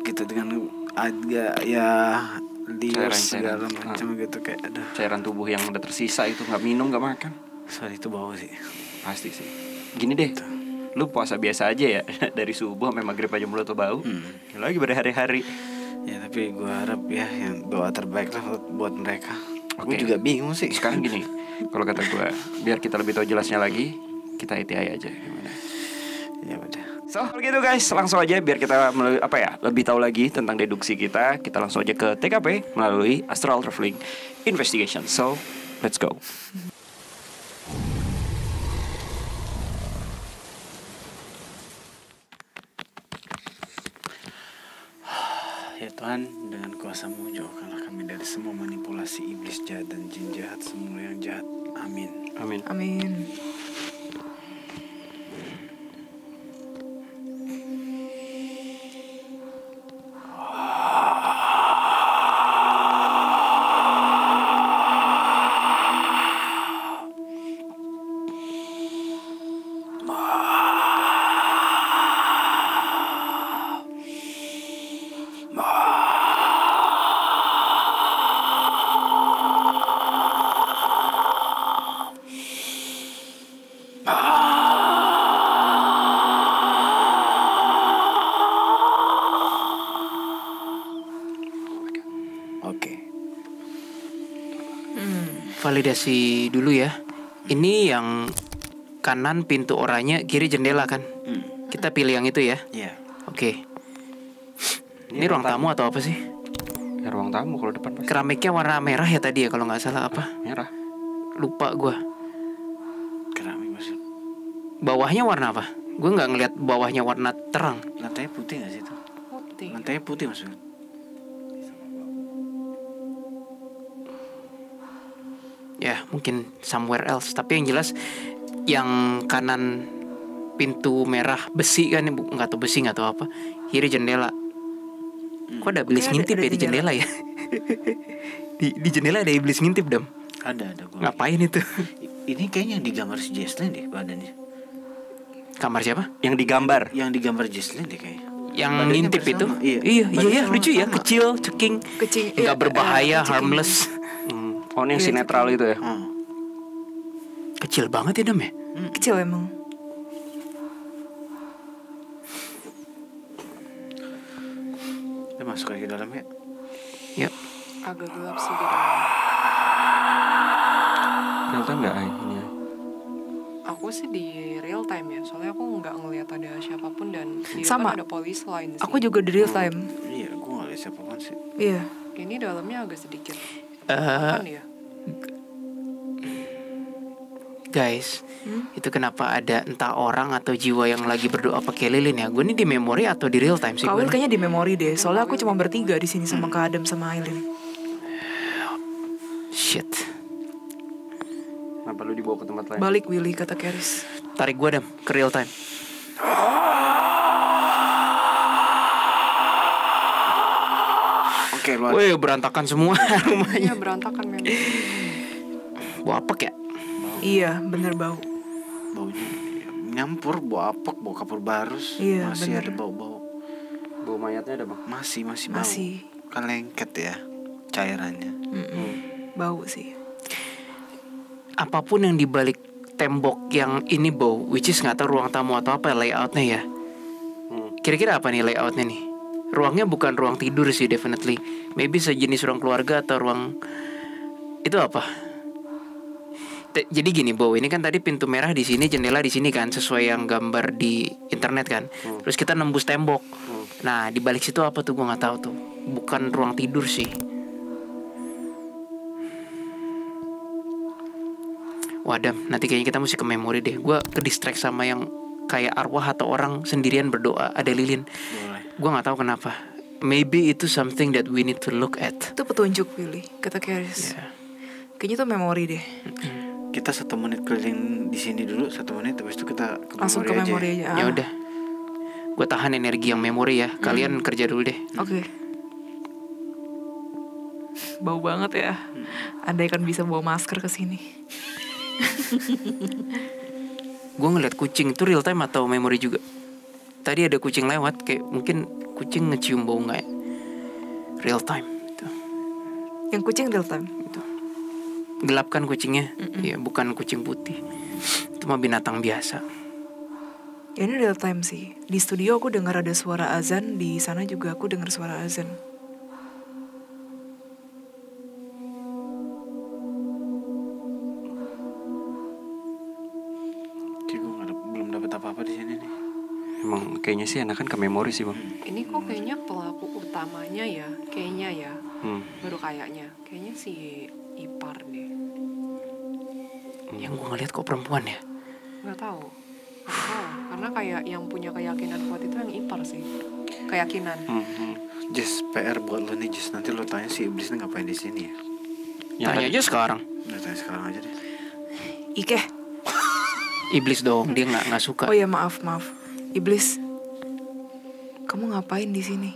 [SPEAKER 4] gitu dengan agak ya liur segala macam gitu kayak aduh.
[SPEAKER 3] Cairan tubuh yang udah tersisa itu nggak minum nggak makan.
[SPEAKER 4] Sorry itu bau sih.
[SPEAKER 3] Pasti sih. Gini deh. Lu puasa biasa aja ya dari subuh sampai maghrib aja mulut tuh bau. Lagi berhari-hari.
[SPEAKER 4] Ya tapi gue harap ya yang doa terbaik lah buat mereka. Gue
[SPEAKER 3] Oke.
[SPEAKER 4] juga bingung sih.
[SPEAKER 3] Sekarang gini, kalau kata gue, biar kita lebih tahu jelasnya lagi, kita ITI aja gimana.
[SPEAKER 4] Ya udah.
[SPEAKER 3] So, kalau gitu guys, langsung aja biar kita lebih tahu lagi tentang deduksi kita. Kita langsung aja ke TKP melalui Astral Traveling Investigation. So, let's go.
[SPEAKER 4] Ya Tuhan, dengan kuasa-Mu jauhkanlah kami dari semua manipulasi iblis jahat dan jin jahat, semua yang jahat. Amin.
[SPEAKER 3] Amin.
[SPEAKER 2] Amin.
[SPEAKER 4] Oke.
[SPEAKER 1] Validasi dulu ya. Ini yang kanan pintu oranye, kiri jendela kan? Kita pilih yang itu ya.
[SPEAKER 4] Iya.
[SPEAKER 1] Oke. Ini ruang tamu atau apa sih?
[SPEAKER 3] Ya, ruang tamu kalau depan pasti
[SPEAKER 1] Keramiknya warna merah ya tadi ya kalau nggak salah apa?
[SPEAKER 3] merah.
[SPEAKER 1] Lupa gue.
[SPEAKER 4] Keramik maksud.
[SPEAKER 1] Bawahnya warna apa? Gue nggak ngeliat bawahnya warna terang.
[SPEAKER 4] Lantainya putih gak sih itu?
[SPEAKER 5] Putih.
[SPEAKER 4] Lantainya putih maksudnya.
[SPEAKER 1] Ya mungkin somewhere else. Tapi yang jelas yang kanan pintu merah besi kan, nggak tahu besi nggak tahu apa. Kiri jendela. Kok ada iblis
[SPEAKER 2] Oke,
[SPEAKER 1] ngintip
[SPEAKER 2] ada
[SPEAKER 1] ya di jendela ya? di jendela ada iblis ngintip dong.
[SPEAKER 4] Ada gue.
[SPEAKER 1] Ngapain itu?
[SPEAKER 4] Ini kayaknya yang digambar si Jesslyn deh badannya.
[SPEAKER 1] Kamar siapa?
[SPEAKER 3] Yang digambar.
[SPEAKER 4] Yang digambar Jesslyn deh kayaknya.
[SPEAKER 1] Yang
[SPEAKER 4] Badannya
[SPEAKER 1] ngintip itu.
[SPEAKER 4] bersama, iya.
[SPEAKER 1] Iya,
[SPEAKER 4] Badannya
[SPEAKER 1] lucu ya,
[SPEAKER 4] sama.
[SPEAKER 1] kecil, ceking.
[SPEAKER 2] Kecing.
[SPEAKER 1] Nggak berbahaya,
[SPEAKER 2] kecing.
[SPEAKER 1] harmless.
[SPEAKER 3] Oh ini yang
[SPEAKER 2] Iya,
[SPEAKER 3] sinetral itu ya.
[SPEAKER 1] Kecil banget ya Dam ya.
[SPEAKER 2] Kecil emang.
[SPEAKER 4] Kita masuk lagi dalam ya.
[SPEAKER 1] Yap.
[SPEAKER 5] Agak gelap sih di dalam.
[SPEAKER 3] Real time nggak ini ya?
[SPEAKER 5] Aku sih di real time ya, soalnya aku nggak ngelihat ada siapapun dan di
[SPEAKER 2] Sama.
[SPEAKER 5] depan ada police line sih.
[SPEAKER 2] Aku juga di real time.
[SPEAKER 4] Iya, gue gak liat siapapun sih.
[SPEAKER 2] Iya.
[SPEAKER 5] Ini dalamnya agak sedikit.
[SPEAKER 1] Eh,
[SPEAKER 5] Kan ya?
[SPEAKER 1] guys, itu kenapa ada entah orang atau jiwa yang lagi berdoa pakai lilin ya? Gue ini di memori atau di real time sih?
[SPEAKER 2] Kawil
[SPEAKER 1] Gue
[SPEAKER 2] kayaknya di memori deh. Soalnya aku cuma bertiga di sini sama Kak Adam sama Aileen.
[SPEAKER 1] shit.
[SPEAKER 3] Kenapa lu dibawa ke tempat lain?
[SPEAKER 2] Balik Willy kata Keris.
[SPEAKER 1] Tarik gue Dam ke real time.
[SPEAKER 4] Oke, luar.
[SPEAKER 1] Wih, berantakan semua rumahnya.
[SPEAKER 5] Iya berantakan memang.
[SPEAKER 1] Bau apek ya?
[SPEAKER 2] Iya, bener bau.
[SPEAKER 4] Baunya nyampur, bau apek, bau kapur barus.
[SPEAKER 2] Iya,
[SPEAKER 4] masih
[SPEAKER 2] bener.
[SPEAKER 4] ada bau-bau.
[SPEAKER 3] Bau mayatnya ada bang.
[SPEAKER 4] Masih bau.
[SPEAKER 2] Masih.
[SPEAKER 4] Kan lengket ya cairannya.
[SPEAKER 2] Bau sih.
[SPEAKER 1] Apapun yang dibalik tembok yang ini bau, which is nggak tahu ruang tamu atau apa layoutnya ya. Kira-kira apa nih layoutnya nih? Ruangnya bukan ruang tidur sih definitely. Maybe sejenis ruang keluarga atau ruang itu apa? Jadi gini Bo, ini kan tadi pintu merah di sini, jendela di sini kan, sesuai yang gambar di internet kan. Terus kita nembus tembok. Nah di balik situ apa tuh gue nggak tahu tuh. Bukan ruang tidur sih. Wadam, nanti kayaknya kita mesti ke memori deh. Gue ke distract sama yang kayak arwah atau orang sendirian berdoa ada lilin.
[SPEAKER 4] Boleh.
[SPEAKER 1] Gue nggak tahu kenapa. Maybe itu something that we need to look at.
[SPEAKER 2] Itu petunjuk Willy kata Keris.
[SPEAKER 1] Ya.
[SPEAKER 2] Kayaknya itu memori deh.
[SPEAKER 4] Kita 1 menit keliling di sini dulu, 1 menit, habis itu kita ke
[SPEAKER 2] Langsung ke memori aja.
[SPEAKER 1] Ya udah. Gue tahan energi yang memori ya. Kalian kerja dulu deh.
[SPEAKER 2] Oke. Bau banget ya. Andai kan bisa bawa masker ke sini.
[SPEAKER 1] Gue ngeliat kucing itu real time atau memori juga. Tadi ada kucing lewat, kayak mungkin kucing ngecium bau nggak ya? Real time. Gitu.
[SPEAKER 2] Yang kucing real time.
[SPEAKER 1] Gelap kan kucingnya? Iya, bukan kucing putih. Itu mah binatang biasa.
[SPEAKER 2] Ya ini real time sih. Di studio aku dengar ada suara azan, di sana juga aku dengar suara azan.
[SPEAKER 4] Kayak gue belum dapet apa-apa di sini nih.
[SPEAKER 3] Emang kayaknya sih enakan ke memori sih bang.
[SPEAKER 5] Ini kok kayaknya pelaku utamanya ya, kayaknya ya. Baru kayaknya si ipar deh.
[SPEAKER 1] Yang gue ngeliat kok perempuan ya?
[SPEAKER 5] Nggak tahu. Karena kayak yang punya keyakinan kuat itu yang ipar sih. Keyakinan.
[SPEAKER 4] Jess, PR buat lo nih Jess. Nanti lo tanya si iblis ini ngapain di sini ya.
[SPEAKER 1] Tanya aja sekarang.
[SPEAKER 4] Udah tanya sekarang aja deh.
[SPEAKER 2] Ike.
[SPEAKER 1] Iblis dong, dia nggak suka.
[SPEAKER 2] Oh ya maaf. Iblis. Kamu ngapain di sini?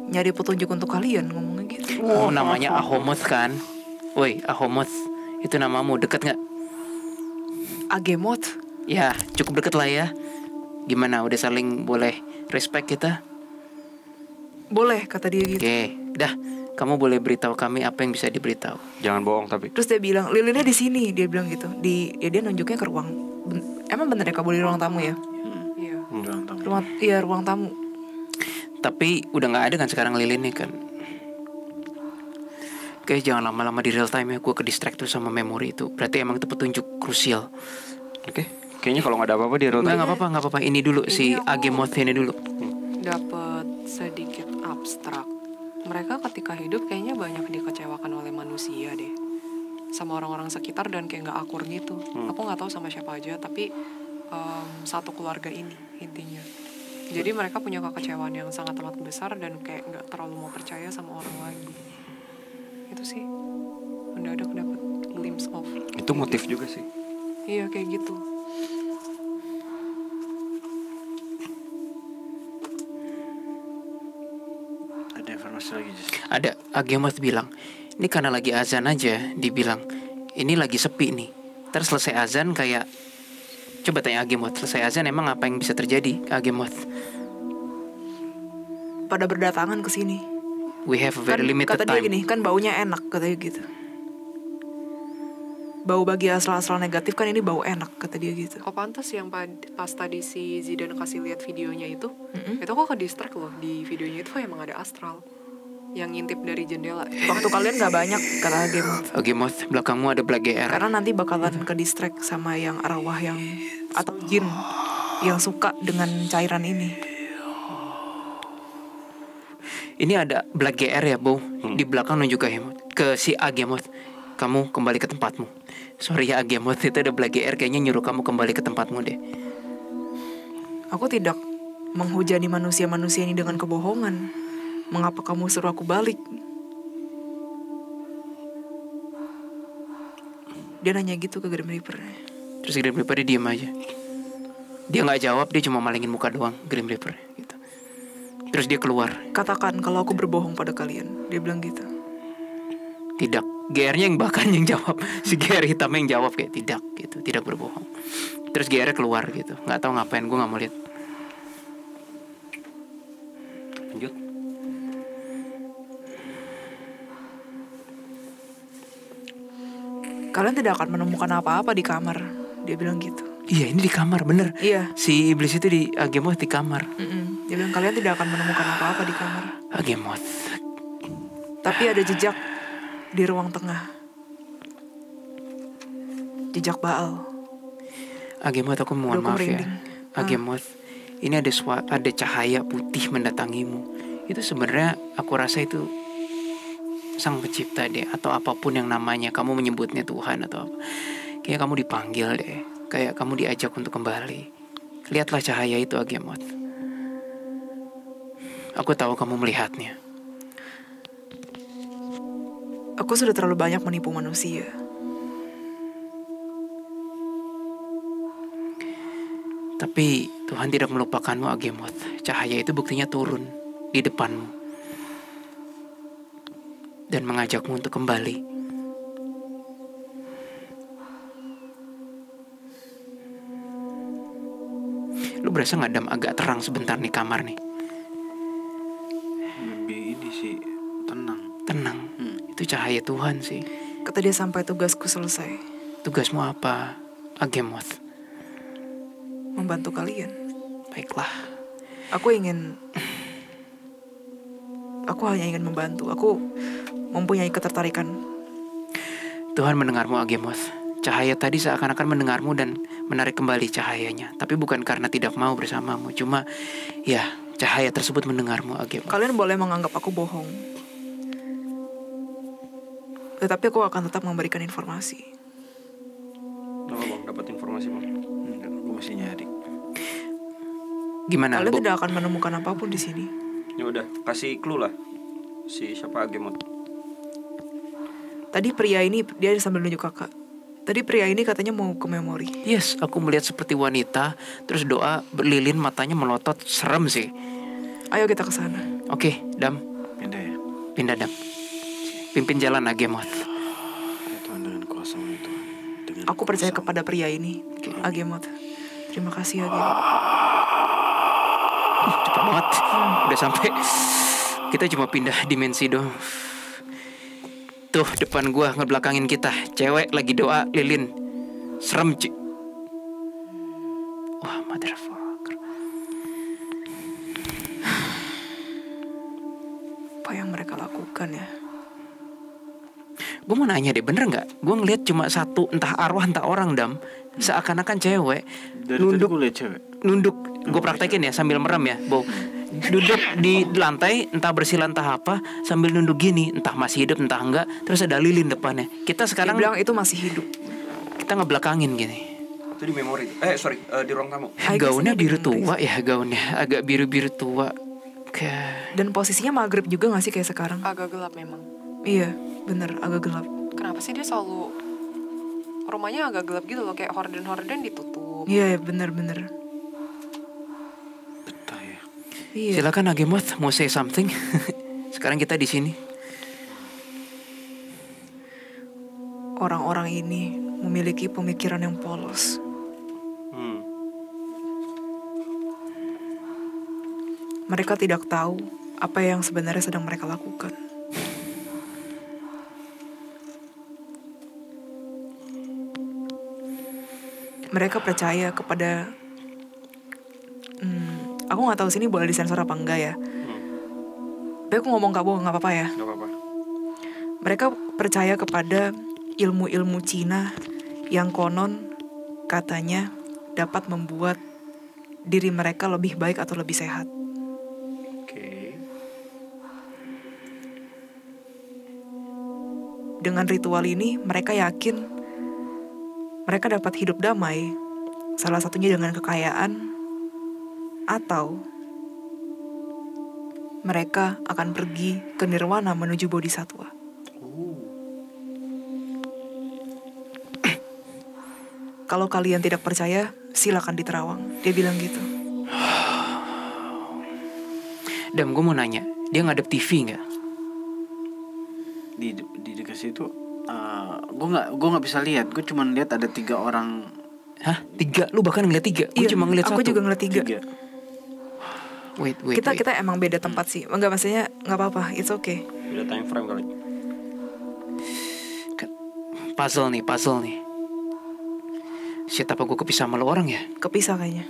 [SPEAKER 2] Nyari petunjuk untuk kalian ngomongnya gitu.
[SPEAKER 1] Oh, namanya Ahomoth kan? Woi, Ahomoth. Itu namamu, deket nggak?
[SPEAKER 2] Agemot.
[SPEAKER 1] Ya, cukup deket lah ya. Gimana, udah saling boleh respect kita?
[SPEAKER 2] Boleh kata dia gitu.
[SPEAKER 1] Oke, dah. Kamu boleh beritahu kami apa yang bisa diberitahu.
[SPEAKER 3] Jangan bohong tapi.
[SPEAKER 2] Terus dia bilang lilinnya di sini, dia bilang gitu. Dia nunjuknya ke ruang. Emang bener ya kabur di ruang tamu ya?
[SPEAKER 5] Iya.
[SPEAKER 4] Ruang tamu.
[SPEAKER 2] Ruang tamu.
[SPEAKER 1] Tapi udah nggak ada kan sekarang lilinnya kan. Oke, jangan lama-lama di real time ya. Gue ke distract tuh sama memori itu. Berarti emang itu petunjuk krusial.
[SPEAKER 3] Oke. Kayaknya kalau nggak ada apa-apa di real time.
[SPEAKER 1] Nggak apa-apa. Ini dulu si
[SPEAKER 5] aku-
[SPEAKER 1] Agemoth ini dulu.
[SPEAKER 5] Dapat sedikit abstrak. Mereka ketika hidup kayaknya banyak dikecewakan oleh manusia deh, sama orang-orang sekitar dan kayak nggak akur gitu. Aku nggak tahu sama siapa aja, tapi satu keluarga ini intinya. Jadi mereka punya kekecewaan yang sangat amat besar dan kayak nggak terlalu mau percaya sama orang lagi. Itu sih mendadak dapat glimpse of.
[SPEAKER 3] Itu motif juga sih.
[SPEAKER 5] Iya kayak gitu.
[SPEAKER 4] Ada informasi lagi Jess?
[SPEAKER 1] Ada Agemoth bilang, ini karena lagi azan aja. Dibilang, ini lagi sepi nih. Terus selesai azan kayak Coba tanya Agemoth, selesai azan emang apa yang bisa terjadi, Agemoth?
[SPEAKER 2] Pada berdatangan ke sini.
[SPEAKER 1] We have a very
[SPEAKER 2] Kan
[SPEAKER 1] limited
[SPEAKER 2] kata dia
[SPEAKER 1] time.
[SPEAKER 2] gini, kan baunya enak katanya gitu. Bau bagi asal-asal negatif kan ini bau enak kata dia gitu.
[SPEAKER 5] Oh pantas yang pas tadi si Zidane kasih lihat videonya itu kok ke distract loh, di videonya itu emang ada astral yang ngintip dari jendela.
[SPEAKER 2] Waktu kalian gak banyak kata Agemoth.
[SPEAKER 1] Agemoth, belakangmu ada Black GR.
[SPEAKER 2] Karena nanti bakalan ke distract sama yang arwah yang atau jin yang suka dengan cairan ini.
[SPEAKER 1] Ini ada Black GR ya, Bo. Di belakang nunjuk ke si Agemoth. Kamu kembali ke tempatmu. Sorry ya Agemoth, itu ada Black GR kayaknya nyuruh kamu kembali ke tempatmu deh.
[SPEAKER 2] Aku tidak menghujani manusia-manusia ini dengan kebohongan. Mengapa kamu suruh aku balik? Dia nanya gitu ke Grim Reaper.
[SPEAKER 1] Terus Grim Reaper dia diem aja. Dia nggak jawab, dia cuma malingin muka doang, Grim Reaper gitu. Terus dia keluar.
[SPEAKER 2] Katakan kalau aku berbohong pada kalian. Dia bilang gitu.
[SPEAKER 1] Tidak, GR-nya yang bahkan yang jawab. Si GR hitamnya yang jawab kayak tidak gitu, tidak berbohong. Terus GR-nya keluar gitu, nggak tahu ngapain, gue nggak mau lihat.
[SPEAKER 3] Lanjut.
[SPEAKER 2] Kalian tidak akan menemukan apa-apa di kamar. Dia bilang gitu.
[SPEAKER 1] Iya, ini di kamar, bener.
[SPEAKER 2] Iya.
[SPEAKER 1] Si iblis itu di Agemoth di kamar.
[SPEAKER 2] Dia bilang kalian tidak akan menemukan apa-apa di kamar.
[SPEAKER 1] Agemoth.
[SPEAKER 2] Tapi ada jejak di ruang tengah. Jejak Baal.
[SPEAKER 1] Agemoth, aku mohon
[SPEAKER 2] Aduh, aku
[SPEAKER 1] maaf ya.
[SPEAKER 2] merinding.
[SPEAKER 1] Agemoth, ini ada cahaya putih mendatangimu. Itu sebenarnya aku rasa itu Sang Pencipta deh, atau apapun yang namanya, kamu menyebutnya Tuhan atau apa. Kayak kamu dipanggil deh, kayak kamu diajak untuk kembali. Lihatlah cahaya itu Agemoth. Aku tahu kamu melihatnya.
[SPEAKER 2] Aku sudah terlalu banyak menipu manusia.
[SPEAKER 1] Tapi Tuhan tidak melupakanmu Agemoth. Cahaya itu buktinya turun di depanmu dan mengajakmu untuk kembali. Lu berasa gak Dam, agak terang sebentar nih kamar nih?
[SPEAKER 4] Lebih ini sih tenang.
[SPEAKER 1] Tenang. Itu cahaya Tuhan sih.
[SPEAKER 2] Kata dia sampai tugasku selesai.
[SPEAKER 1] Tugasmu apa, Agemoth?
[SPEAKER 2] Membantu kalian.
[SPEAKER 1] Baiklah.
[SPEAKER 2] Aku hanya ingin membantu. Aku mempunyai ketertarikan.
[SPEAKER 1] Tuhan mendengarmu Agemoth. Cahaya tadi seakan-akan mendengarmu dan menarik kembali cahayanya. Tapi bukan karena tidak mau bersamamu. Cuma ya, cahaya tersebut mendengarmu Agemoth.
[SPEAKER 2] Kalian boleh menganggap aku bohong. Tetapi aku akan tetap memberikan informasi.
[SPEAKER 3] Kenapa bang dapat informasi bang?
[SPEAKER 4] Enggak, gue masih nyari.
[SPEAKER 1] Gimana?
[SPEAKER 2] Kalian
[SPEAKER 1] Bo?
[SPEAKER 2] tidak akan menemukan apapun di sini.
[SPEAKER 3] Ya udah, kasih clue lah. Si siapa Agemoth?
[SPEAKER 2] Tadi pria ini, dia sambil nunjuk kakak. Tadi pria ini katanya mau ke memori.
[SPEAKER 1] Yes, aku melihat seperti wanita. Terus doa berlilin, matanya melotot. Serem sih.
[SPEAKER 2] Ayo kita ke sana.
[SPEAKER 1] Oke, Dam.
[SPEAKER 4] Pindah ya.
[SPEAKER 1] Pindah Dam. Pimpin jalan Agemoth.
[SPEAKER 4] Ya Tuhan, dengan kuasa-Mu Tuhan. Dengan
[SPEAKER 2] Aku percaya
[SPEAKER 4] kuasa-Mu.
[SPEAKER 2] kepada pria ini, Agemoth. Terima kasih Agemoth.
[SPEAKER 1] Cepet banget. Udah sampai. Kita cuma pindah dimensi dong. Tuh depan gua ngebelakangin kita. Cewek lagi doa lilin. Serem cuy. Wah, motherfucker.
[SPEAKER 2] Apa yang mereka lakukan ya?
[SPEAKER 1] Gue mau nanya deh, bener gak? Gue ngeliat cuma satu, entah arwah entah orang Dam. Seakan-akan cewek.
[SPEAKER 4] Dari tadi gue liat cewek.
[SPEAKER 1] Nunduk. Gue praktekin ya sambil merem ya, Bo. Duduk di lantai, entah bersila entah apa, sambil nunduk gini, entah masih hidup entah enggak. Terus ada lilin depannya. Kita
[SPEAKER 2] Dia
[SPEAKER 1] sekarang
[SPEAKER 2] bilang itu masih hidup.
[SPEAKER 1] kita ngebelakangin gini.
[SPEAKER 3] Itu di memori. Di ruang tamu.
[SPEAKER 1] Gaunnya
[SPEAKER 2] Guys, ini
[SPEAKER 1] biru
[SPEAKER 2] di
[SPEAKER 1] tua ya, gaunnya agak biru-biru tua.
[SPEAKER 2] Dan posisinya maghrib juga gak sih kayak sekarang?
[SPEAKER 5] Agak gelap memang.
[SPEAKER 2] Iya, bener agak gelap.
[SPEAKER 5] Kenapa sih dia selalu rumahnya agak gelap gitu loh, kayak horden-horden ditutup.
[SPEAKER 2] Iya, bener-bener.
[SPEAKER 4] Betah ya.
[SPEAKER 2] Iya.
[SPEAKER 1] Silakan Agemoth mau say something. Sekarang kita di sini.
[SPEAKER 2] Orang-orang ini memiliki pemikiran yang polos. mereka tidak tahu apa yang sebenarnya sedang mereka lakukan. Mereka percaya kepada aku nggak tahu sini boleh disensor apa enggak ya. Tapi aku ngomong gak bohong, nggak apa-apa ya.
[SPEAKER 3] Gak apa-apa.
[SPEAKER 2] Mereka percaya kepada ilmu-ilmu Cina yang konon katanya dapat membuat diri mereka lebih baik atau lebih sehat.
[SPEAKER 3] Oke.
[SPEAKER 2] Dengan ritual ini, mereka yakin mereka dapat hidup damai, salah satunya dengan kekayaan, atau mereka akan pergi ke nirwana menuju bodhisattva. Kalau kalian tidak percaya, silakan diterawang. Dia bilang gitu.
[SPEAKER 1] Dam, gue mau nanya, dia ngadep TV nggak?
[SPEAKER 4] Di dekat situ gue nggak bisa lihat. Gue cuma lihat ada 3 orang.
[SPEAKER 1] Hah? 3? Lu bahkan ngeliat 3? Gue
[SPEAKER 2] Iya,
[SPEAKER 1] cuma ngeliat 1.
[SPEAKER 2] aku juga ngeliat 3.
[SPEAKER 4] 3.
[SPEAKER 1] Wait.
[SPEAKER 2] Kita emang beda tempat sih. Enggak, maksudnya nggak apa-apa. It's okay.
[SPEAKER 3] Udah time frame kali.
[SPEAKER 1] Puzzle nih. Shit, apa gue kepisah sama lo orang ya?
[SPEAKER 2] Kepisah kayaknya.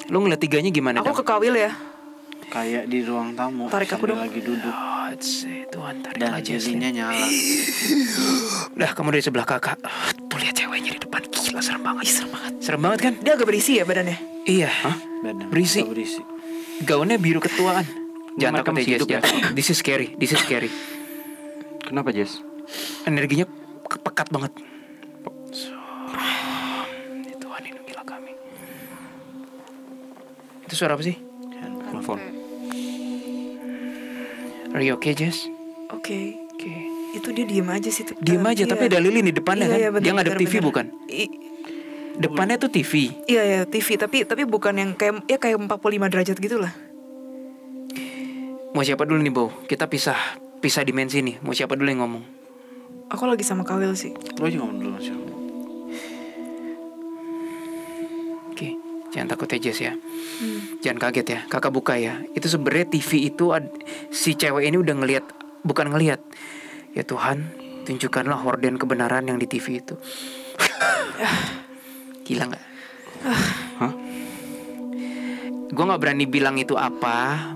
[SPEAKER 1] Lu ngeliat 3-nya gimana,
[SPEAKER 2] Aku
[SPEAKER 1] Dam?
[SPEAKER 2] ke Kawil ya.
[SPEAKER 4] Kayak di ruang tamu.
[SPEAKER 2] Tarik aku
[SPEAKER 4] sambil
[SPEAKER 2] dong.
[SPEAKER 4] lagi duduk.
[SPEAKER 1] Tuhan, tarik
[SPEAKER 4] Dan
[SPEAKER 1] aja sih.
[SPEAKER 4] lilinya nyala.
[SPEAKER 1] Udah, kamu dari sebelah kakak. Tuh lihat ceweknya di depan. Gila, serem banget. Serem banget kan?
[SPEAKER 2] Dia agak berisi ya badannya.
[SPEAKER 1] Iya.
[SPEAKER 4] Badan.
[SPEAKER 1] Berisi.
[SPEAKER 4] Kita berisi.
[SPEAKER 1] Gaunnya biru ketuaan. Jangan
[SPEAKER 3] Mereka
[SPEAKER 1] takut
[SPEAKER 3] masih
[SPEAKER 1] ya,
[SPEAKER 3] hidup
[SPEAKER 1] Jess. This is scary.
[SPEAKER 3] Kenapa, Jess?
[SPEAKER 1] Energinya pekat banget. Tuhan, lindungilah kami. Itu suara apa sih?
[SPEAKER 3] Telepon.
[SPEAKER 1] Are you okay, Jess?
[SPEAKER 2] Oke.
[SPEAKER 1] Oke.
[SPEAKER 2] Itu dia diem aja sih.
[SPEAKER 1] Diem aja, tapi ada lilin di depannya kan?
[SPEAKER 2] Iya, bener,
[SPEAKER 1] Dia ngadep
[SPEAKER 2] bener,
[SPEAKER 1] TV
[SPEAKER 2] bener.
[SPEAKER 1] bukan? Depannya tuh TV.
[SPEAKER 2] Iya TV, tapi bukan yang kayak 45 derajat gitu lah.
[SPEAKER 1] Mau siapa dulu nih, Bo? Kita pisah dimensi nih. Mau siapa dulu yang ngomong?
[SPEAKER 2] Aku lagi sama Kawil sih.
[SPEAKER 4] Lo aja ngomong dulu, Mas.
[SPEAKER 1] Oke, jangan takut ya, Jess ya. Jangan kaget ya. Kakak buka ya. Itu sebenarnya TV itu si cewek ini udah bukan ngelihat. Ya Tuhan, tunjukkanlah horden kebenaran yang di TV itu. Gila nggak?
[SPEAKER 3] Hah?
[SPEAKER 1] Gue nggak berani bilang itu apa.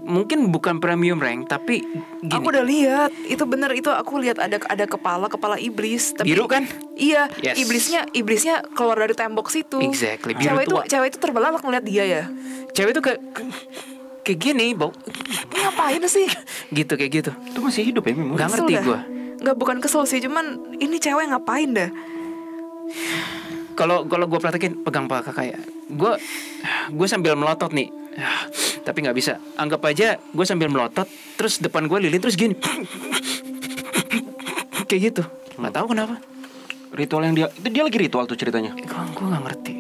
[SPEAKER 1] Mungkin bukan premium rank, tapi gini.
[SPEAKER 2] Aku udah lihat, itu bener, itu aku lihat ada kepala iblis. Tapi,
[SPEAKER 1] Biru kan?
[SPEAKER 2] Iya,
[SPEAKER 1] Yes.
[SPEAKER 2] iblisnya keluar dari tembok situ.
[SPEAKER 1] Exactly, biru tua.
[SPEAKER 2] Cewek itu terbelalak ngeliat dia ya.
[SPEAKER 1] Cewek itu kayak gini, Bo.
[SPEAKER 2] Ini ngapain sih?
[SPEAKER 1] Gitu kayak gitu.
[SPEAKER 3] Itu masih hidup ya memang?
[SPEAKER 1] Nggak ngerti
[SPEAKER 2] Kesel dah.
[SPEAKER 1] gue.
[SPEAKER 2] Nggak, bukan kesel sih, cuman ini cewek ngapain dah?
[SPEAKER 1] Kalau gue praktekin pegang paha kakak ya. Gue sambil melotot nih. Tapi nggak bisa. Anggap aja gue sambil melotot, terus depan gue lilin terus gini. Kayak gitu. Nggak tahu kenapa.
[SPEAKER 3] Ritual yang dia lagi ritual tuh ceritanya.
[SPEAKER 1] Gue nggak ngerti.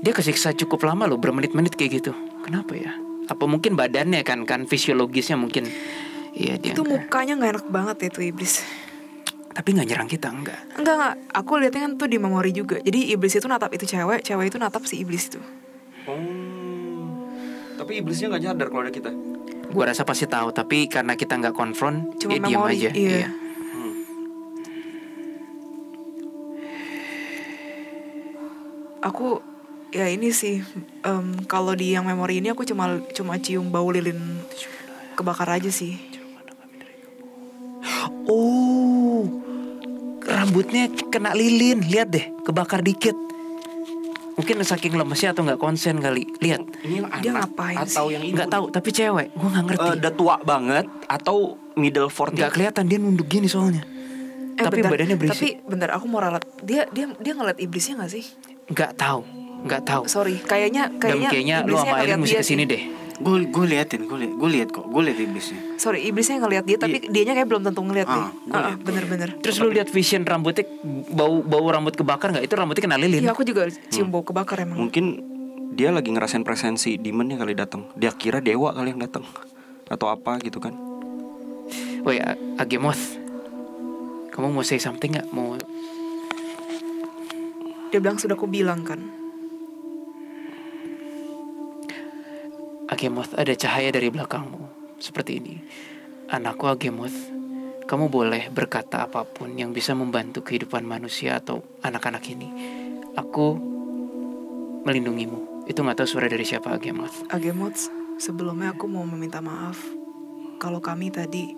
[SPEAKER 1] Dia kesiksa cukup lama loh, bermenit-menit kayak gitu. Kenapa ya? Apa mungkin badannya kan fisiologisnya mungkin. Iya dia.
[SPEAKER 2] Itu mukanya nggak enak banget ya, itu iblis.
[SPEAKER 1] Tapi nggak nyerang kita, enggak.
[SPEAKER 2] Enggak. Aku lihatnya kan tuh di memori juga. Jadi iblis itu natap itu cewek itu natap si iblis itu.
[SPEAKER 3] Tapi iblisnya nggak nyadar kalau ada kita.
[SPEAKER 1] Gue rasa pasti tahu, tapi karena kita nggak konfront,
[SPEAKER 2] Cuma
[SPEAKER 1] dia diam
[SPEAKER 2] memori,
[SPEAKER 1] aja.
[SPEAKER 2] iya. Aku ya ini sih kalau di yang memori ini aku cuma cium bau lilin kebakar aja sih.
[SPEAKER 1] Oh, rambutnya kena lilin, lihat deh, kebakar dikit. Mungkin saking lemesnya atau nggak konsen kali. Lihat,
[SPEAKER 3] Ini yang
[SPEAKER 2] Dia
[SPEAKER 3] anak
[SPEAKER 2] ngapain
[SPEAKER 3] atau
[SPEAKER 2] sih?
[SPEAKER 3] yang ibu?
[SPEAKER 1] nggak tahu. Tapi cewek, gue nggak ngerti.
[SPEAKER 3] Udah tua banget atau middle 40?
[SPEAKER 1] Nggak kelihatan, dia nunduk gini soalnya. Tapi
[SPEAKER 2] bentar,
[SPEAKER 1] badannya berisi.
[SPEAKER 2] Tapi bentar, aku mau ralat. Dia ngeliat iblisnya nggak sih?
[SPEAKER 1] Nggak tahu.
[SPEAKER 2] Sorry, kayaknya
[SPEAKER 1] Dan kayaknya lu
[SPEAKER 2] iblisnya
[SPEAKER 1] sama Aileen
[SPEAKER 2] ngeliat
[SPEAKER 1] mesti
[SPEAKER 2] dia
[SPEAKER 1] kesini
[SPEAKER 2] sih.
[SPEAKER 1] deh.
[SPEAKER 4] Gue liatin, gue liat kok, gue liat iblisnya.
[SPEAKER 2] Sorry, iblisnya ngeliat dia, tapi dianya kayak belum tentu ngeliat deh.
[SPEAKER 4] gua liat.
[SPEAKER 2] Bener-bener.
[SPEAKER 1] Terus lu lihat vision rambutnya, bau rambut kebakar nggak? Itu rambutnya kena lilin.
[SPEAKER 2] Iya, aku juga cium bau kebakar emang.
[SPEAKER 3] Mungkin dia lagi ngerasain presensi demonnya kali datang. Dia kira dewa kali yang datang atau apa gitu kan.
[SPEAKER 1] Woi, Agemoth, kamu mau say something nggak? Mau?
[SPEAKER 2] Dia bilang sudah aku bilang kan.
[SPEAKER 1] Agemoth, ada cahaya dari belakangmu. Seperti ini. Anakku Agemoth, kamu boleh berkata apapun yang bisa membantu kehidupan manusia atau anak-anak ini. Aku melindungimu. Itu gak tahu suara dari siapa, Agemoth.
[SPEAKER 2] Agemoth, sebelumnya aku mau meminta maaf kalau kami tadi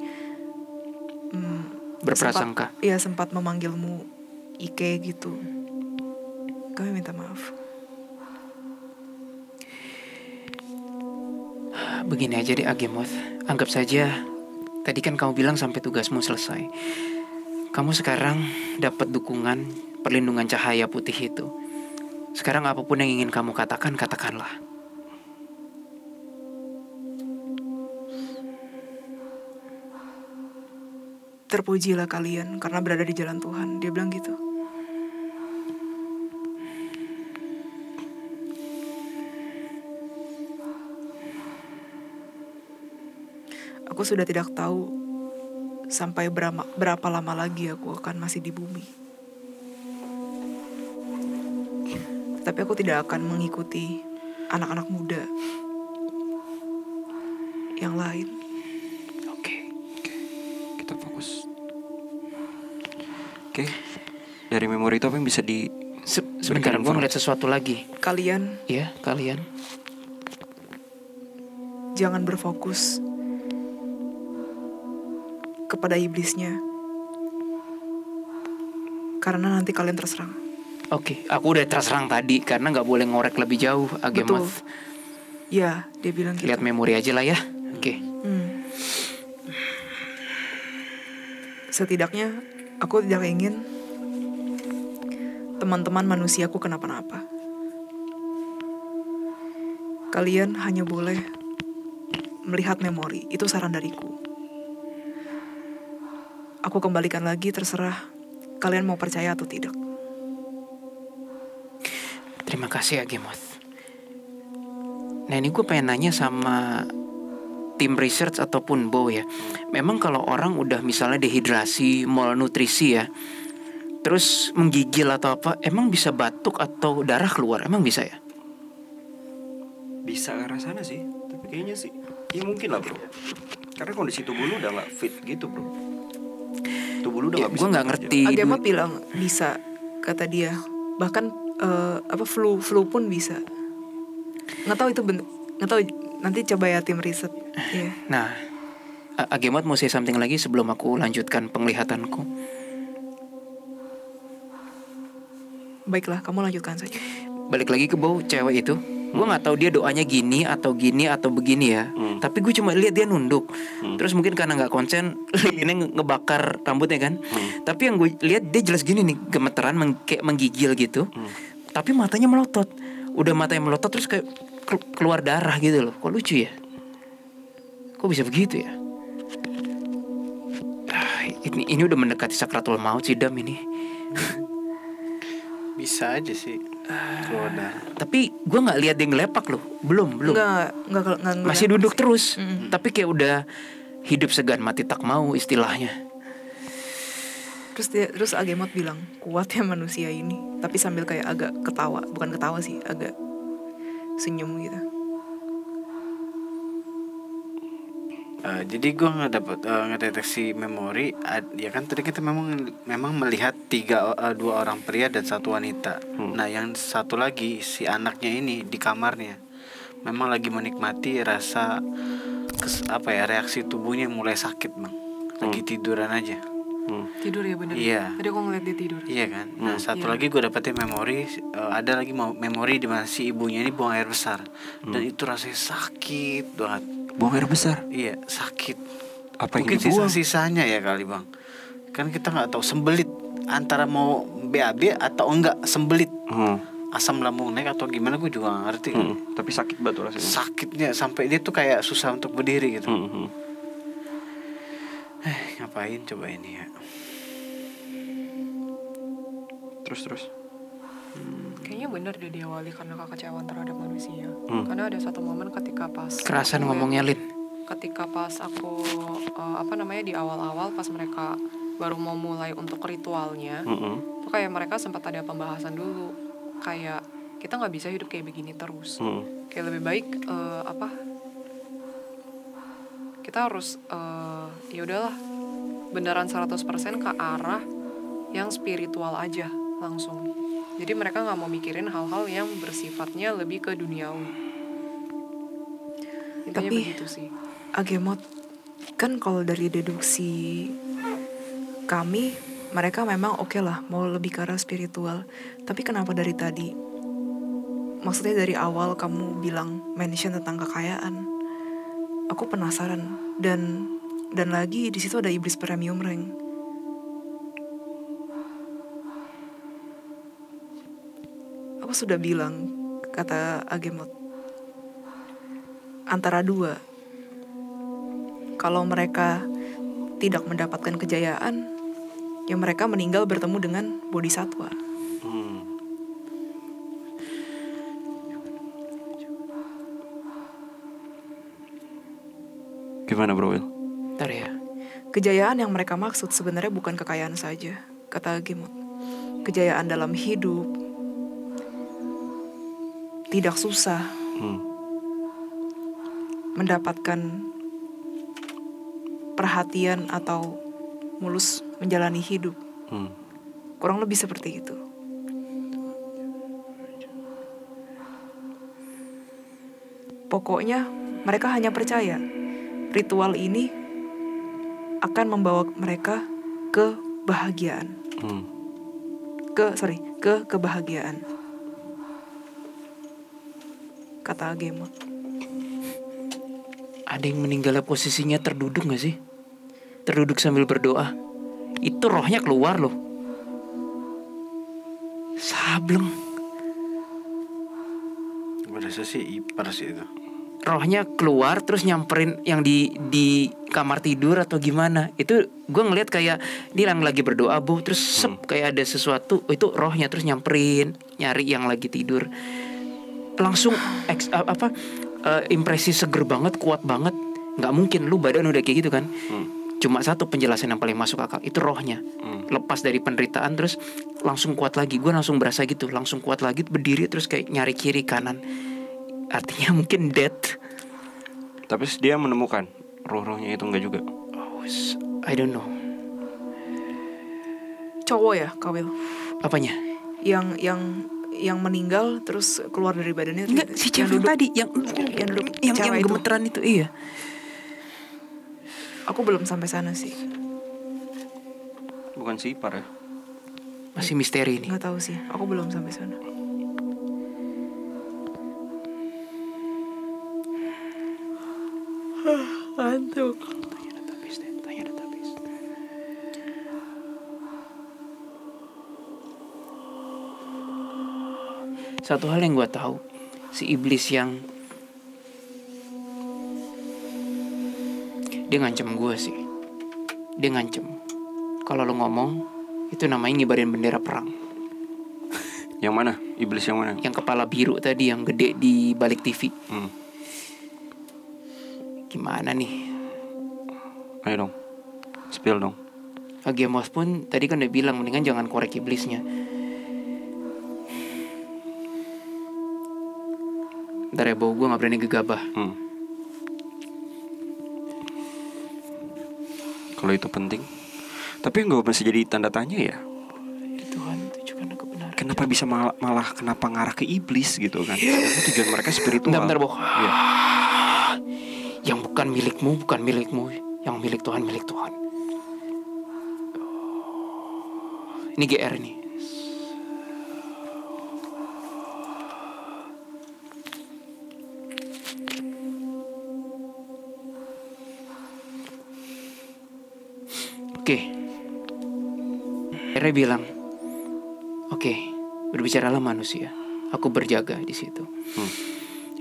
[SPEAKER 1] Berprasangka.
[SPEAKER 2] sempat memanggilmu Ike gitu. Kami minta maaf.
[SPEAKER 1] Begini aja deh Agemoth, anggap saja tadi kan kamu bilang sampai tugasmu selesai. Kamu sekarang dapat dukungan perlindungan cahaya putih itu. Sekarang apapun yang ingin kamu katakan, katakanlah.
[SPEAKER 2] Terpujilah kalian karena berada di jalan Tuhan. Dia bilang gitu. Aku sudah tidak tahu sampai berapa lama lagi aku akan masih di bumi. Tapi aku tidak akan mengikuti anak-anak muda yang lain.
[SPEAKER 3] Oke. Kita fokus. Oke. Dari memori itu apa yang bisa di
[SPEAKER 1] Sebentar, gue ngeliat sesuatu lagi.
[SPEAKER 2] Kalian
[SPEAKER 1] Ya, kalian.
[SPEAKER 2] jangan berfokus kepada iblisnya, karena nanti kalian terserang.
[SPEAKER 1] Oke, aku udah terserang tadi karena nggak boleh ngorek lebih jauh, Agemoth.
[SPEAKER 2] Ya, dia bilang gitu.
[SPEAKER 1] Lihat memori aja lah ya. Oke.
[SPEAKER 2] Setidaknya aku tidak ingin teman-teman manusiaku kenapa-napa. Kalian hanya boleh melihat memori, itu saran dariku. Aku kembalikan lagi, terserah kalian mau percaya atau tidak.
[SPEAKER 1] Terima kasih Agemoth. Nah ini gue pengen nanya sama tim research ataupun Bo ya. Memang kalau orang udah misalnya dehidrasi, malnutrisi ya, terus menggigil atau apa, emang bisa batuk atau darah keluar? Emang bisa ya?
[SPEAKER 3] bisa ke arah sana sih, tapi kayaknya sih ya mungkin lah bro, karena kondisi tubuh lu udah nggak fit gitu bro, tubuh lu udah nggak bisa.
[SPEAKER 1] Gue nggak
[SPEAKER 3] bekerja.
[SPEAKER 1] ngerti.
[SPEAKER 2] Agemoth bilang bisa, kata dia. Bahkan flu pun bisa. Nggak tahu itu nggak tahu, nanti coba ya tim riset. Iya.
[SPEAKER 1] Nah, Agemoth mau say something lagi sebelum aku lanjutkan penglihatanku.
[SPEAKER 2] Baiklah, kamu lanjutkan saja.
[SPEAKER 1] Balik lagi ke Bo, cewek itu. Gue nggak tahu dia doanya gini atau begini ya. Tapi gue cuma lihat dia nunduk. Terus mungkin karena nggak konsen, lilinnya ngebakar rambutnya kan. Tapi yang gue lihat dia jelas gini nih, gemeteran, kayak menggigil gitu. Tapi matanya melotot. Udah matanya melotot terus kayak keluar darah gitu loh. Kok lucu ya? Kok bisa begitu ya? Ini udah mendekati sakratul maut sih Dam ini.
[SPEAKER 4] Bisa aja sih keluar darah.
[SPEAKER 1] Tapi gue nggak lihat dia ngelepak loh. Belum.
[SPEAKER 2] Nggak
[SPEAKER 1] Masih duduk
[SPEAKER 2] sih.
[SPEAKER 1] terus. Tapi kayak udah hidup segan mati tak mau istilahnya.
[SPEAKER 2] Terus Agemoth bilang, kuat ya manusia ini. Tapi sambil kayak agak ketawa, bukan ketawa sih, agak senyum gitu.
[SPEAKER 4] Jadi gue ngedeteksi memori. Ya kan tadi kita memang melihat dua orang pria dan satu wanita. Nah yang satu lagi si anaknya ini di kamarnya memang lagi menikmati rasa reaksi tubuhnya mulai sakit bang. Lagi tiduran aja.
[SPEAKER 5] Tidur ya bener.
[SPEAKER 4] Iya.
[SPEAKER 5] Tadi aku ngeliat dia tidur.
[SPEAKER 4] Iya kan. Nah satu lagi gue dapetin memori. Ada lagi memori di mana si ibunya ini buang air besar. Dan itu rasanya sakit banget.
[SPEAKER 3] Buang air besar.
[SPEAKER 4] Iya sakit.
[SPEAKER 3] Apa yang
[SPEAKER 4] mungkin
[SPEAKER 3] dibuang?
[SPEAKER 4] sisa-sisanya ya kali bang. Kan kita nggak tahu sembelit antara mau BAB atau enggak sembelit. Asam lambung naik atau gimana gue juga gak ngerti.
[SPEAKER 3] Tapi sakit banget rasanya.
[SPEAKER 4] Sakitnya sampai dia tuh kayak susah untuk berdiri gitu. Ngapain coba ini ya.
[SPEAKER 3] Terus.
[SPEAKER 5] Kayaknya bener deh diawali karena kekecewaan terhadap manusia. Karena ada satu momen ketika pas
[SPEAKER 1] Kerasan ngomongnya Lin.
[SPEAKER 5] ketika pas aku di awal-awal pas mereka baru mau mulai untuk ritualnya, tuh kayak mereka sempat ada pembahasan dulu kayak kita nggak bisa hidup kayak begini terus. Kayak lebih baik kita harus ya udahlah beneran 100% ke arah yang spiritual aja langsung. Jadi mereka nggak mau mikirin hal-hal yang bersifatnya lebih ke duniawi. Intinya
[SPEAKER 2] Tapi
[SPEAKER 5] begitu sih.
[SPEAKER 2] Agemot, kan kalau dari deduksi kami, mereka memang oke lah mau lebih ke arah spiritual. Tapi kenapa dari tadi, maksudnya dari awal kamu bilang mention tentang kekayaan, aku penasaran. Dan lagi di situ ada iblis premium rank. Aku sudah bilang, kata Agemot, antara dua. Kalau mereka tidak mendapatkan kejayaan, ya mereka meninggal bertemu dengan bodhisatwa.
[SPEAKER 3] Gimana bro Will?
[SPEAKER 1] Ntar ya.
[SPEAKER 2] Kejayaan yang mereka maksud sebenarnya bukan kekayaan saja, kata Agemot. Kejayaan dalam hidup, tidak susah, mendapatkan perhatian atau mulus menjalani hidup. Kurang lebih seperti itu. Pokoknya mereka hanya percaya ritual ini akan membawa mereka ke kebahagiaan. Ke kebahagiaan. Kata Agemot.
[SPEAKER 1] Ada yang meninggalnya posisinya terduduk gak sih? Terduduk sambil berdoa. Itu rohnya keluar loh. Sableng.
[SPEAKER 4] Berasa sih ipar sih itu.
[SPEAKER 1] Rohnya keluar terus nyamperin yang di kamar tidur atau gimana. Itu gue ngeliat kayak dia yang lagi berdoa bu, terus kayak ada sesuatu. Itu rohnya terus nyamperin, nyari yang lagi tidur. Langsung impresi seger banget, kuat banget. Nggak mungkin lu badan udah kayak gitu kan. Cuma satu penjelasan yang paling masuk akal, itu rohnya. Lepas dari penderitaan terus langsung kuat lagi. Gue langsung berasa gitu, langsung kuat lagi, berdiri terus kayak nyari kiri kanan. Artinya mungkin dead.
[SPEAKER 3] Tapi dia menemukan roh-rohnya itu enggak juga.
[SPEAKER 1] Oh, I don't know.
[SPEAKER 2] Cowok ya, Kawil?
[SPEAKER 1] Apanya?
[SPEAKER 2] Yang meninggal terus keluar dari badannya.
[SPEAKER 1] Enggak, si cewek
[SPEAKER 2] duduk,
[SPEAKER 1] tadi yang
[SPEAKER 2] duduk,
[SPEAKER 1] yang
[SPEAKER 2] cewek itu.
[SPEAKER 1] gemeteran itu, iya.
[SPEAKER 2] Aku belum sampai sana sih.
[SPEAKER 3] Bukan si Ipar ya?
[SPEAKER 1] Masih misteri ini.
[SPEAKER 2] Nggak tahu sih, aku belum sampai sana. Ngantuk.
[SPEAKER 1] Tanya database. Satu hal yang gue tahu, si iblis yang dia ngancem gue sih. Dia ngancem. Kalau lo ngomong, itu namanya ngibarin bendera perang.
[SPEAKER 3] Yang mana? Iblis yang mana?
[SPEAKER 1] Yang kepala biru tadi, yang gede di balik TV. Gimana nih?
[SPEAKER 3] Ayo dong, spill dong.
[SPEAKER 1] Agemot pun tadi kan udah bilang mendingan jangan korek iblisnya. Ntar ya bau, gue gak berani gegabah.
[SPEAKER 3] Kalau itu penting. Tapi nggak masih jadi tanda tanya ya.
[SPEAKER 1] Tuhan tunjukkan kebenaran.
[SPEAKER 3] Kenapa bisa malah kenapa ngarah ke iblis gitu kan? Karena tujuan mereka spiritual.
[SPEAKER 1] Bentar bau.
[SPEAKER 3] Iya.
[SPEAKER 1] Yang bukan milikmu. Yang milik Tuhan, milik Tuhan. Ini GR nih. Oke. Akhirnya bilang, oke, berbicaralah manusia. Aku berjaga di situ.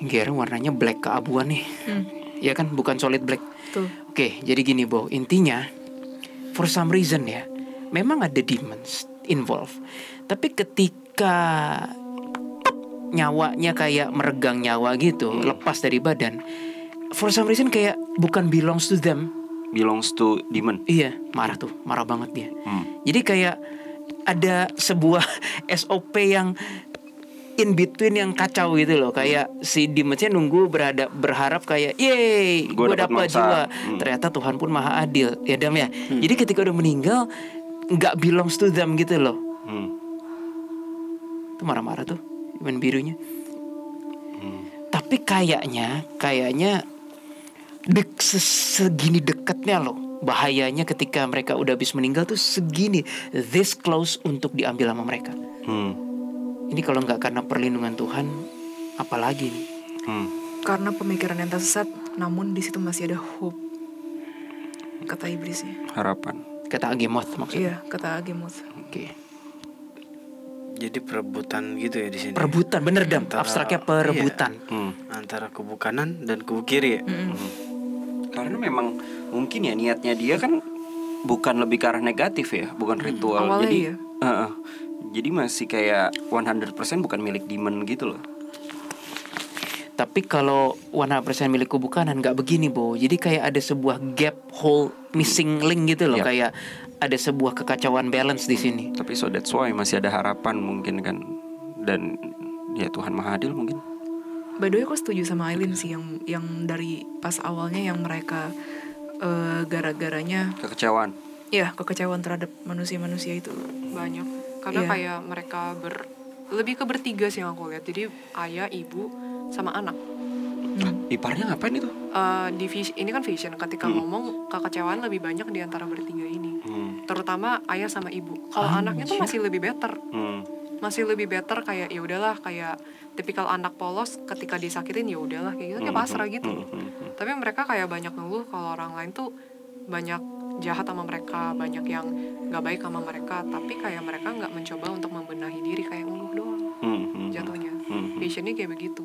[SPEAKER 1] GR warnanya black keabuan nih. Ya kan, bukan solid black.
[SPEAKER 2] Tuh.
[SPEAKER 1] Oke, jadi gini Bo, intinya for some reason ya, memang ada demons involved. Tapi ketika nyawanya kayak meregang nyawa gitu, lepas dari badan, for some reason kayak bukan belongs to them.
[SPEAKER 3] Belongs to demon.
[SPEAKER 1] Iya, marah banget dia. Jadi kayak ada sebuah SOP yang in between yang kacau gitu loh. Kayak si Demonsnya nunggu berharap kayak yeay gue
[SPEAKER 3] Gua dapat
[SPEAKER 1] dapat
[SPEAKER 3] mangsa.
[SPEAKER 1] jiwa. Ternyata Tuhan pun maha adil ya Dam ya. Jadi ketika udah meninggal nggak belongs to them gitu loh. Tuh marah-marah tuh Demon birunya. Tapi kayaknya segini dekatnya loh bahayanya ketika mereka udah habis meninggal tuh segini this close untuk diambil sama mereka. Ini kalau nggak karena perlindungan Tuhan, apalagi nih?
[SPEAKER 2] Karena pemikiran yang tersesat, namun di situ masih ada hope. Kata iblisnya.
[SPEAKER 3] Harapan.
[SPEAKER 1] Kata Agemoth maksudnya.
[SPEAKER 2] Iya, kata Agemoth.
[SPEAKER 1] Oke.
[SPEAKER 4] Jadi perebutan gitu ya di sini.
[SPEAKER 1] Perebutan, bener Dam.
[SPEAKER 4] Antara-
[SPEAKER 1] Abstraknya perebutan.
[SPEAKER 4] Antara kubu kanan dan kubu kiri ya.
[SPEAKER 3] Karena memang mungkin ya niatnya dia kan bukan lebih ke arah negatif ya, bukan ritual.
[SPEAKER 2] Awalnya
[SPEAKER 3] Jadi
[SPEAKER 2] iya.
[SPEAKER 3] jadi masih kayak 100% bukan milik demon gitu loh.
[SPEAKER 1] Tapi kalau 100% milik kubu kanan nggak begini Bo. Jadi kayak ada sebuah gap hole missing link gitu loh.
[SPEAKER 3] Yap.
[SPEAKER 1] Kayak ada sebuah kekacauan balance di sini.
[SPEAKER 3] Tapi so that's why masih ada harapan mungkin kan. Dan ya Tuhan Maha Adil mungkin.
[SPEAKER 2] By the way, aku setuju sama Aileen sih yang dari pas awalnya yang mereka gara-garanya
[SPEAKER 3] Kekecewaan.
[SPEAKER 2] ya kekecewaan terhadap manusia-manusia itu.
[SPEAKER 5] Banyak. Karena
[SPEAKER 2] Iya.
[SPEAKER 5] kayak mereka lebih ke bertiga sih yang aku lihat. Jadi ayah, ibu, sama anak.
[SPEAKER 3] Iparnya ngapain itu?
[SPEAKER 5] Ini kan vision. Ketika ngomong kekecewaan lebih banyak di antara bertiga ini. Terutama ayah sama ibu. Kalau anaknya tuh masih lebih better. Masih lebih better kayak ya udahlah, kayak tipikal anak polos ketika disakitin ya udahlah kayak gitu, kayak pasrah gitu. Tapi mereka kayak banyak ngeluh kalau orang lain tuh banyak jahat sama mereka, banyak yang nggak baik sama mereka, tapi kayak mereka nggak mencoba untuk membenahi diri, kayak ngeluh doang jatuhnya. Visionnya kayak begitu.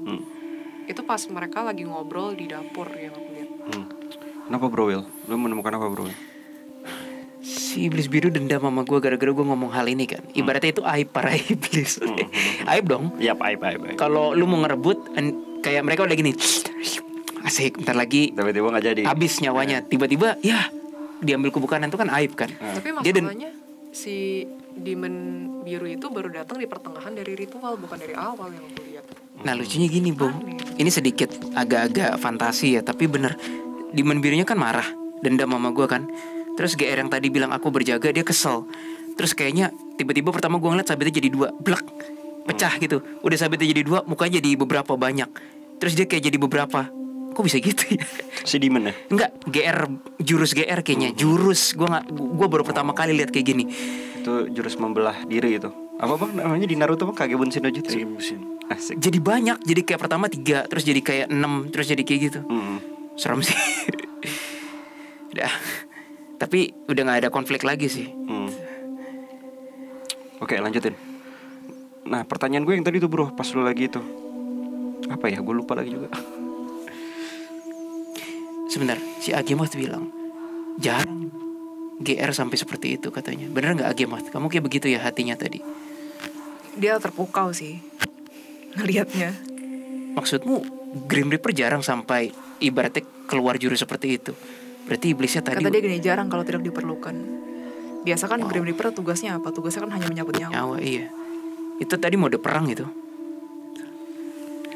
[SPEAKER 5] Itu pas mereka lagi ngobrol di dapur yang aku lihat.
[SPEAKER 3] Kenapa bro Will? Lu menemukan apa bro?
[SPEAKER 1] Si iblis biru dendam sama gue gara-gara gue ngomong hal ini kan. Ibaratnya itu aib para iblis. Aib dong.
[SPEAKER 3] Iya, aib.
[SPEAKER 1] Kalau lu mau ngerebut kayak mereka udah gini. Asik, bentar lagi
[SPEAKER 3] Tiba-tiba nggak jadi.
[SPEAKER 1] habis nyawanya. Tiba-tiba ya diambil kubu kanan itu kan aib kan.
[SPEAKER 5] Tapi
[SPEAKER 1] Dia
[SPEAKER 5] masalahnya si demon biru itu baru datang di pertengahan dari ritual, bukan dari awal yang aku lihat.
[SPEAKER 1] Nah lucunya gini Bung. Ini sedikit agak-agak fantasi ya. Tapi bener, demon birunya kan marah, dendam sama gue kan. Terus GR yang tadi bilang aku berjaga, dia kesel. Terus kayaknya tiba-tiba pertama gue ngeliat sabitnya jadi 2, blek, pecah gitu. Udah sabitnya jadi 2, mukanya jadi beberapa banyak. Terus dia kayak jadi beberapa. Kok bisa gitu ya?
[SPEAKER 3] Si demon ya?
[SPEAKER 1] Enggak, jurus GR kayaknya. Jurus, gue baru pertama kali lihat kayak gini.
[SPEAKER 3] Itu jurus membelah diri itu. Apa bang namanya di Naruto bang? Kage Bunshin no Jutsu. Asik.
[SPEAKER 1] Jadi banyak, jadi kayak pertama 3, terus jadi kayak 6, terus jadi kayak gitu. Serem sih. Udah. Tapi udah gak ada konflik lagi sih.
[SPEAKER 3] Oke lanjutin. Nah pertanyaan gue yang tadi tuh bro, pas lu lagi itu apa ya? Gue lupa lagi juga.
[SPEAKER 1] Sebentar, si Agemoth bilang jarang GR sampai seperti itu katanya. Bener gak Agemoth? Kamu kayak begitu ya hatinya tadi?
[SPEAKER 2] Dia terpukau sih ngelihatnya.
[SPEAKER 1] Maksudmu Grim Reaper jarang sampai ibaratnya keluar jurus seperti itu? Berarti iblisnya tadi
[SPEAKER 2] Kata dia gini, jarang kalau tidak diperlukan. Biasa kan Grim Reaper tugasnya apa? Tugasnya kan hanya menyabut nyawa.
[SPEAKER 1] nyawa, iya. Itu tadi mode perang itu.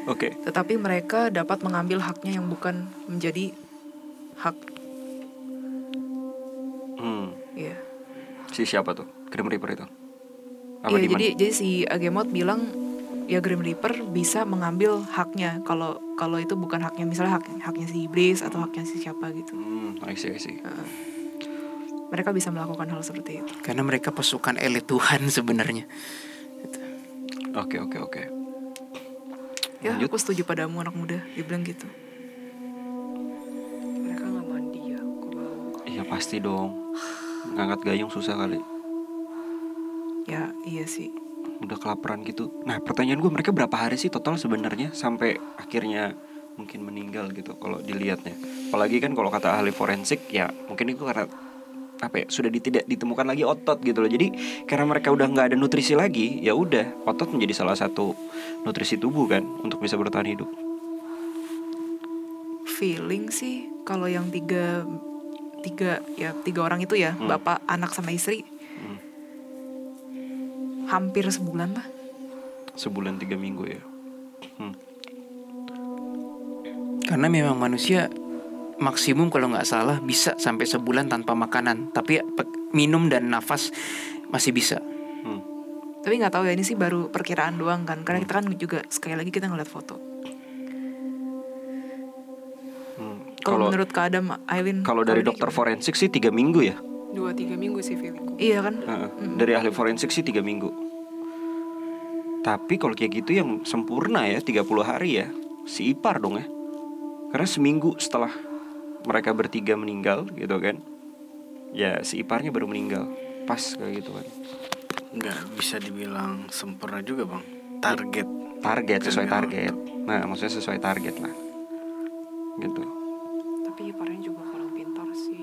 [SPEAKER 3] Oke.
[SPEAKER 2] Tetapi mereka dapat mengambil haknya yang bukan menjadi hak. Iya.
[SPEAKER 3] Si siapa tuh? Grim Reaper itu? Apa
[SPEAKER 2] Iya,
[SPEAKER 3] Demon?
[SPEAKER 2] jadi si Agemoth bilang ya Grim Reaper bisa mengambil haknya kalau itu bukan haknya, misalnya haknya si iblis atau haknya si siapa gitu.
[SPEAKER 3] I see.
[SPEAKER 2] Mereka bisa melakukan hal seperti itu.
[SPEAKER 1] Karena mereka pasukan elit Tuhan sebenarnya.
[SPEAKER 3] Oke.
[SPEAKER 2] Ya,
[SPEAKER 3] Lanjut.
[SPEAKER 2] aku setuju padamu anak muda, dia bilang gitu.
[SPEAKER 5] Mereka nggak mandi ya, aku bau.
[SPEAKER 3] Iya pasti dong. Ngangkat gayung susah kali.
[SPEAKER 2] Ya, iya sih.
[SPEAKER 3] Udah kelaparan gitu. Nah pertanyaan gue, mereka berapa hari sih total sebenarnya sampai akhirnya mungkin meninggal gitu kalau dilihatnya. Apalagi kan kalau kata ahli forensik ya mungkin itu karena apa ya, sudah tidak ditemukan lagi otot gitu loh. Jadi karena mereka udah nggak ada nutrisi lagi, ya udah otot menjadi salah satu nutrisi tubuh kan untuk bisa bertahan hidup.
[SPEAKER 2] Feeling sih kalau yang tiga orang itu ya, bapak, anak sama istri, hampir sebulan lah.
[SPEAKER 3] Sebulan 3 minggu ya.
[SPEAKER 1] Karena memang manusia maksimum kalau nggak salah bisa sampai sebulan tanpa makanan, tapi minum dan nafas masih bisa.
[SPEAKER 2] Tapi nggak tahu ya, ini sih baru perkiraan doang kan, karena kita kan juga sekali lagi kita ngeliat foto. Kalau menurut Kak Adam, Aileen,
[SPEAKER 3] Kalau dari dokter forensik sih 3 minggu ya.
[SPEAKER 5] 2-3 minggu sih feelingku.
[SPEAKER 2] Iya kan?
[SPEAKER 3] Dari ahli forensik sih 3 minggu. Tapi kalau kayak gitu yang sempurna ya 30 hari ya si ipar dong ya. Karena seminggu setelah mereka bertiga meninggal gitu kan, ya si iparnya baru meninggal. Pas kayak gitu kan.
[SPEAKER 4] Nggak bisa dibilang sempurna juga bang. Target
[SPEAKER 3] Sesuai target. Nah maksudnya sesuai target lah gitu.
[SPEAKER 5] Tapi iparnya juga kurang pintar sih,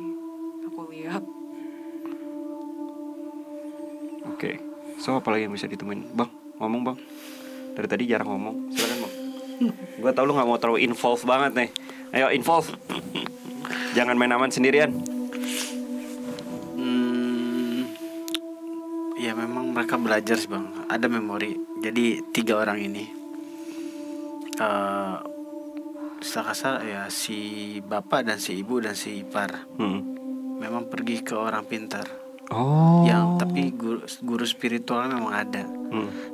[SPEAKER 5] aku lihat.
[SPEAKER 3] Oke. So apa lagi yang bisa ditemuin bang? Ngomong bang. Dari tadi jarang ngomong. Silakan bang. Gue tau lu gak mau terlalu involve banget nih. Ayo involve. Jangan main aman sendirian.
[SPEAKER 4] Ya memang mereka belajar sih bang. Ada memori. Jadi 3 orang ini secara kasar ya si bapak dan si ibu dan si ipar memang pergi ke orang pintar.
[SPEAKER 3] Oh.
[SPEAKER 4] Yang tapi guru spiritual memang ada.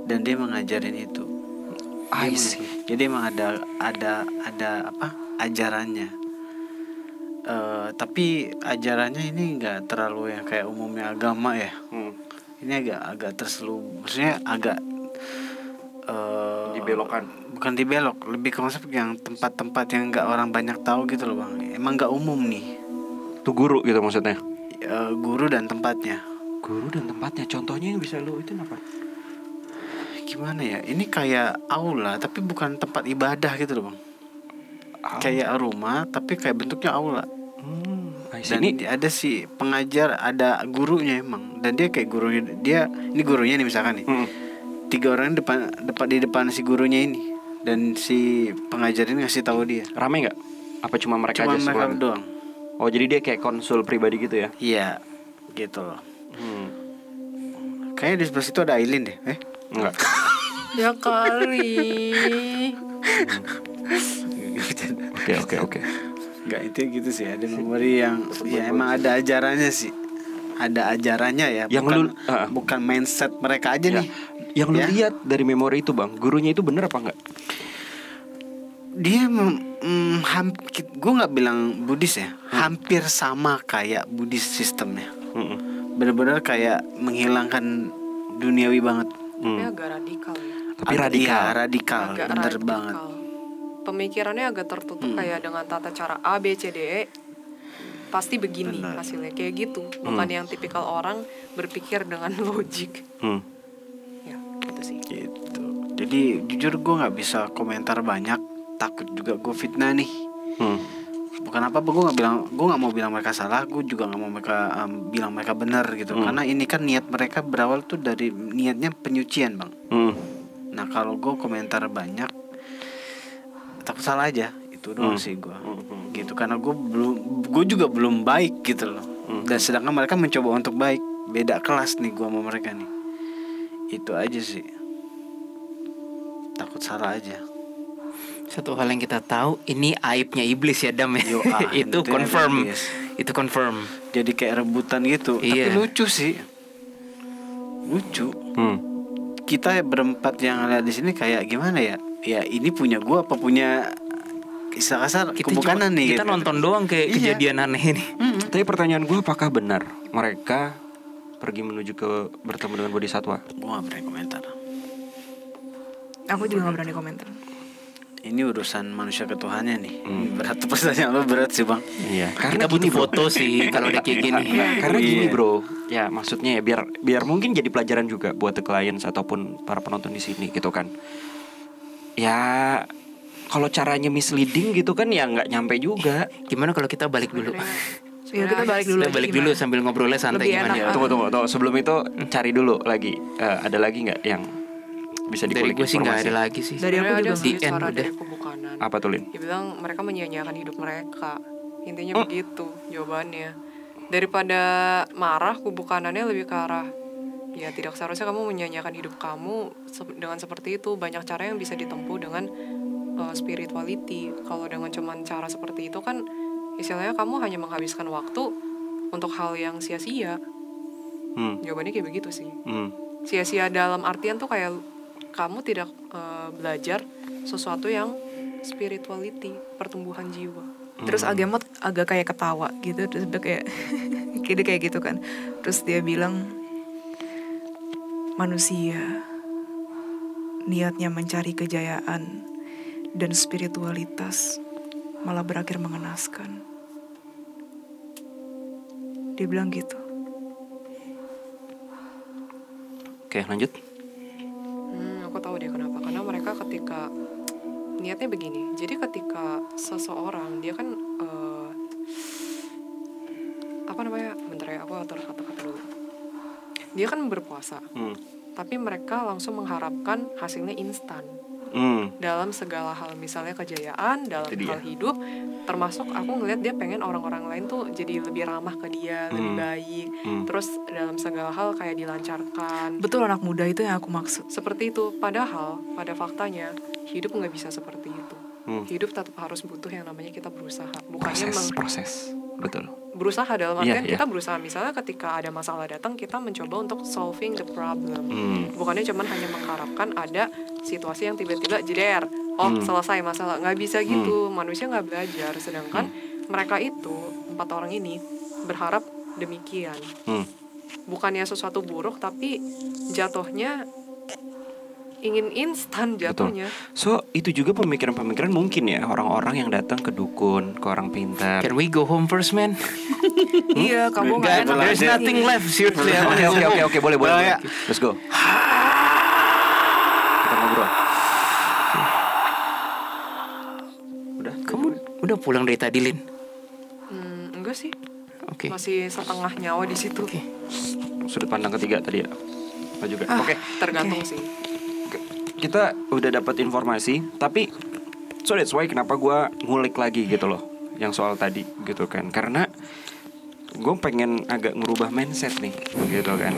[SPEAKER 4] Dan dia mengajarin itu.
[SPEAKER 3] I see.
[SPEAKER 4] Jadi emang ada apa ajarannya. Tapi ajarannya ini nggak terlalu yang kayak umumnya agama ya. Ini agak terselubung, maksudnya agak
[SPEAKER 3] Dibelokkan.
[SPEAKER 4] bukan dibelok, lebih ke konsep yang tempat-tempat yang nggak orang banyak tahu gitu loh bang. Emang nggak umum nih.
[SPEAKER 3] Tuh guru gitu maksudnya.
[SPEAKER 4] Guru dan tempatnya.
[SPEAKER 3] Guru dan tempatnya. Contohnya yang bisa lu itu apa?
[SPEAKER 4] Gimana ya? Ini kayak aula tapi bukan tempat ibadah gitu loh bang. Kayak rumah tapi kayak bentuknya aula. Dan
[SPEAKER 3] Ini
[SPEAKER 4] ada si pengajar, ada gurunya emang. Dan dia kayak gurunya, ini gurunya nih misalkan nih. 3 orang di depan si gurunya ini. Dan si pengajar ini ngasih tahu dia.
[SPEAKER 3] rame nggak? Apa cuma mereka
[SPEAKER 4] Cuma
[SPEAKER 3] aja
[SPEAKER 4] mereka
[SPEAKER 3] semua?
[SPEAKER 4] doang.
[SPEAKER 3] Oh jadi dia kayak konsul pribadi gitu ya?
[SPEAKER 4] Iya, gitu loh. Kayaknya di sebelah situ ada Aileen deh.
[SPEAKER 3] Enggak.
[SPEAKER 5] Ya kali.
[SPEAKER 3] Oke.
[SPEAKER 4] Enggak, itu gitu sih. Ada memori yang ya emang ada ajarannya sih. Ada ajarannya ya.
[SPEAKER 3] Yang
[SPEAKER 4] bukan mindset mereka aja
[SPEAKER 3] Ya.
[SPEAKER 4] nih.
[SPEAKER 3] Yang lu
[SPEAKER 4] Ya.
[SPEAKER 3] lihat dari memori itu bang, gurunya itu bener apa enggak?
[SPEAKER 4] Dia gue nggak bilang Buddhis ya. Hampir sama kayak Buddhis sistemnya. Bener-bener kayak menghilangkan duniawi banget.
[SPEAKER 5] Tapi agak radikal ya.
[SPEAKER 3] Tapi radikal.
[SPEAKER 4] Iya, radikal,
[SPEAKER 5] Agak
[SPEAKER 4] bener
[SPEAKER 5] radikal.
[SPEAKER 4] banget.
[SPEAKER 5] Pemikirannya agak tertutup kayak dengan tata cara A, B, C, D, E. Pasti begini
[SPEAKER 4] Benar.
[SPEAKER 5] hasilnya kayak gitu. Bukan yang tipikal orang berpikir dengan logik. Ya, gitu sih.
[SPEAKER 4] Gitu. Jadi jujur gue nggak bisa komentar banyak. Takut juga gue fitnah nih. Bukan apa gue nggak mau bilang mereka salah. Gue juga nggak mau mereka bilang mereka benar gitu. Karena ini kan niat mereka berawal tuh dari niatnya penyucian bang. Nah kalau gue komentar banyak, takut salah aja. Itu doang sih gue. Gitu karena gue juga belum baik gitu loh. Dan sedangkan mereka mencoba untuk baik. Beda kelas nih gue sama mereka nih. Itu aja sih. Takut salah aja.
[SPEAKER 1] Satu hal yang kita tahu, ini aibnya iblis ya Dam ya.
[SPEAKER 4] itu
[SPEAKER 1] Itu confirm.
[SPEAKER 4] iblis.
[SPEAKER 1] Itu confirm.
[SPEAKER 4] Jadi kayak rebutan gitu.
[SPEAKER 1] Iya.
[SPEAKER 4] Tapi lucu sih. Lucu. Kita berempat yang ada di sini kayak gimana ya? Ya ini punya gua apa punya istilah kasar kebukanan nih.
[SPEAKER 1] Kita
[SPEAKER 4] gitu.
[SPEAKER 1] nonton doang kayak
[SPEAKER 4] Iya.
[SPEAKER 1] kejadian aneh ini.
[SPEAKER 3] Tapi pertanyaan gue, apakah benar mereka pergi menuju ke bertemu dengan bodhisatwa?
[SPEAKER 4] Gua gak berani komentar.
[SPEAKER 2] Aku juga gak berani komentar.
[SPEAKER 4] Ini urusan manusia ke Tuhannya nih. Berat pertanyaan lo berat sih bang.
[SPEAKER 3] Iya.
[SPEAKER 1] Kita butuh foto sih kalau udah kayak gini.
[SPEAKER 3] Karena gini
[SPEAKER 4] Iya.
[SPEAKER 3] bro, ya maksudnya ya biar mungkin jadi pelajaran juga buat the clients ataupun para penonton di sini gitu kan. Ya kalau caranya misleading gitu kan ya nggak nyampe juga.
[SPEAKER 1] Gimana kalau kita balik dulu?
[SPEAKER 2] Ya kita balik dulu.
[SPEAKER 1] Kita balik dulu sambil ngobrolnya santai
[SPEAKER 2] Lebih
[SPEAKER 1] gimana?
[SPEAKER 2] enak.
[SPEAKER 3] Ya, tunggu. Sebelum itu cari dulu lagi. Ada lagi nggak yang bisa
[SPEAKER 1] Dari
[SPEAKER 3] dikulik
[SPEAKER 1] gue sih nggak ada
[SPEAKER 3] informasi?
[SPEAKER 1] lagi sih.
[SPEAKER 2] Dari aku
[SPEAKER 5] Sebenarnya
[SPEAKER 2] juga
[SPEAKER 5] ada sih
[SPEAKER 1] di end
[SPEAKER 5] suara
[SPEAKER 1] udah.
[SPEAKER 5] dari Kubukanan.
[SPEAKER 3] Apa tuh Lin?
[SPEAKER 5] Dia bilang mereka menyia-nyiakan hidup mereka. Intinya begitu jawabannya. Daripada marah, Kubukanannya lebih ke arah Ya tidak seharusnya kamu menyanyiakan hidup kamu dengan seperti itu. Banyak cara yang bisa ditempuh dengan spirituality. Kalau dengan cuman cara seperti itu kan istilahnya kamu hanya menghabiskan waktu untuk hal yang sia-sia. Jawabannya kayak begitu sih. Sia-sia dalam artian tuh kayak kamu tidak belajar sesuatu yang spirituality, pertumbuhan jiwa.
[SPEAKER 2] Terus Agemot agak kayak ketawa gitu, terus udah kayak dia kayak gitu kan. Terus dia bilang, manusia niatnya mencari kejayaan dan spiritualitas malah berakhir mengenaskan. Dia bilang gitu.
[SPEAKER 3] Oke, lanjut.
[SPEAKER 5] Aku tahu dia kenapa. Karena mereka ketika niatnya begini. Jadi ketika seseorang dia kan apa namanya? Bentar ya, aku atur kata-kata dulu. Dia kan berpuasa. Tapi mereka langsung mengharapkan hasilnya instan. Dalam segala hal, misalnya kejayaan, dalam hal hidup, termasuk aku ngeliat dia pengen orang-orang lain tuh jadi lebih ramah ke dia, lebih baik. Terus dalam segala hal kayak dilancarkan.
[SPEAKER 2] Betul, anak muda itu yang aku maksud.
[SPEAKER 5] Seperti itu. Padahal pada faktanya hidup nggak bisa seperti itu. Hidup tetap harus butuh yang namanya kita berusaha. Bukannya
[SPEAKER 3] proses. Betul.
[SPEAKER 5] Berusaha dalam artian kita berusaha, misalnya ketika ada masalah datang kita mencoba untuk solving the problem. Bukannya cuman hanya mengharapkan ada situasi yang tiba-tiba jeder, selesai masalah. Nggak bisa gitu. Manusia nggak belajar. Sedangkan mereka itu 4 orang ini berharap demikian. Bukannya sesuatu buruk, tapi jatuhnya ingin instan jatuhnya.
[SPEAKER 3] Betul. So itu juga pemikiran-pemikiran mungkin ya orang-orang yang datang ke dukun, ke orang pintar.
[SPEAKER 1] Can we go home first, man?
[SPEAKER 2] Iya, kamu nggak enak.
[SPEAKER 1] There's nothing left, seriously.
[SPEAKER 3] Oke, boleh. Let's go. Kita ngobrol. Udah?
[SPEAKER 1] Kamu udah pulang dari tadi, Lin?
[SPEAKER 5] Enggak sih.
[SPEAKER 1] Oke.
[SPEAKER 5] Masih setengah nyawa di situ.
[SPEAKER 1] Oke.
[SPEAKER 3] Sudut pandang ketiga tadi ya. Oh juga. Oke.
[SPEAKER 5] Tergantung sih.
[SPEAKER 3] Kita udah dapat informasi, tapi so that's why kenapa gue ngulik lagi gitu loh yang soal tadi gitu kan, karena gue pengen agak ngerubah mindset nih gitu kan,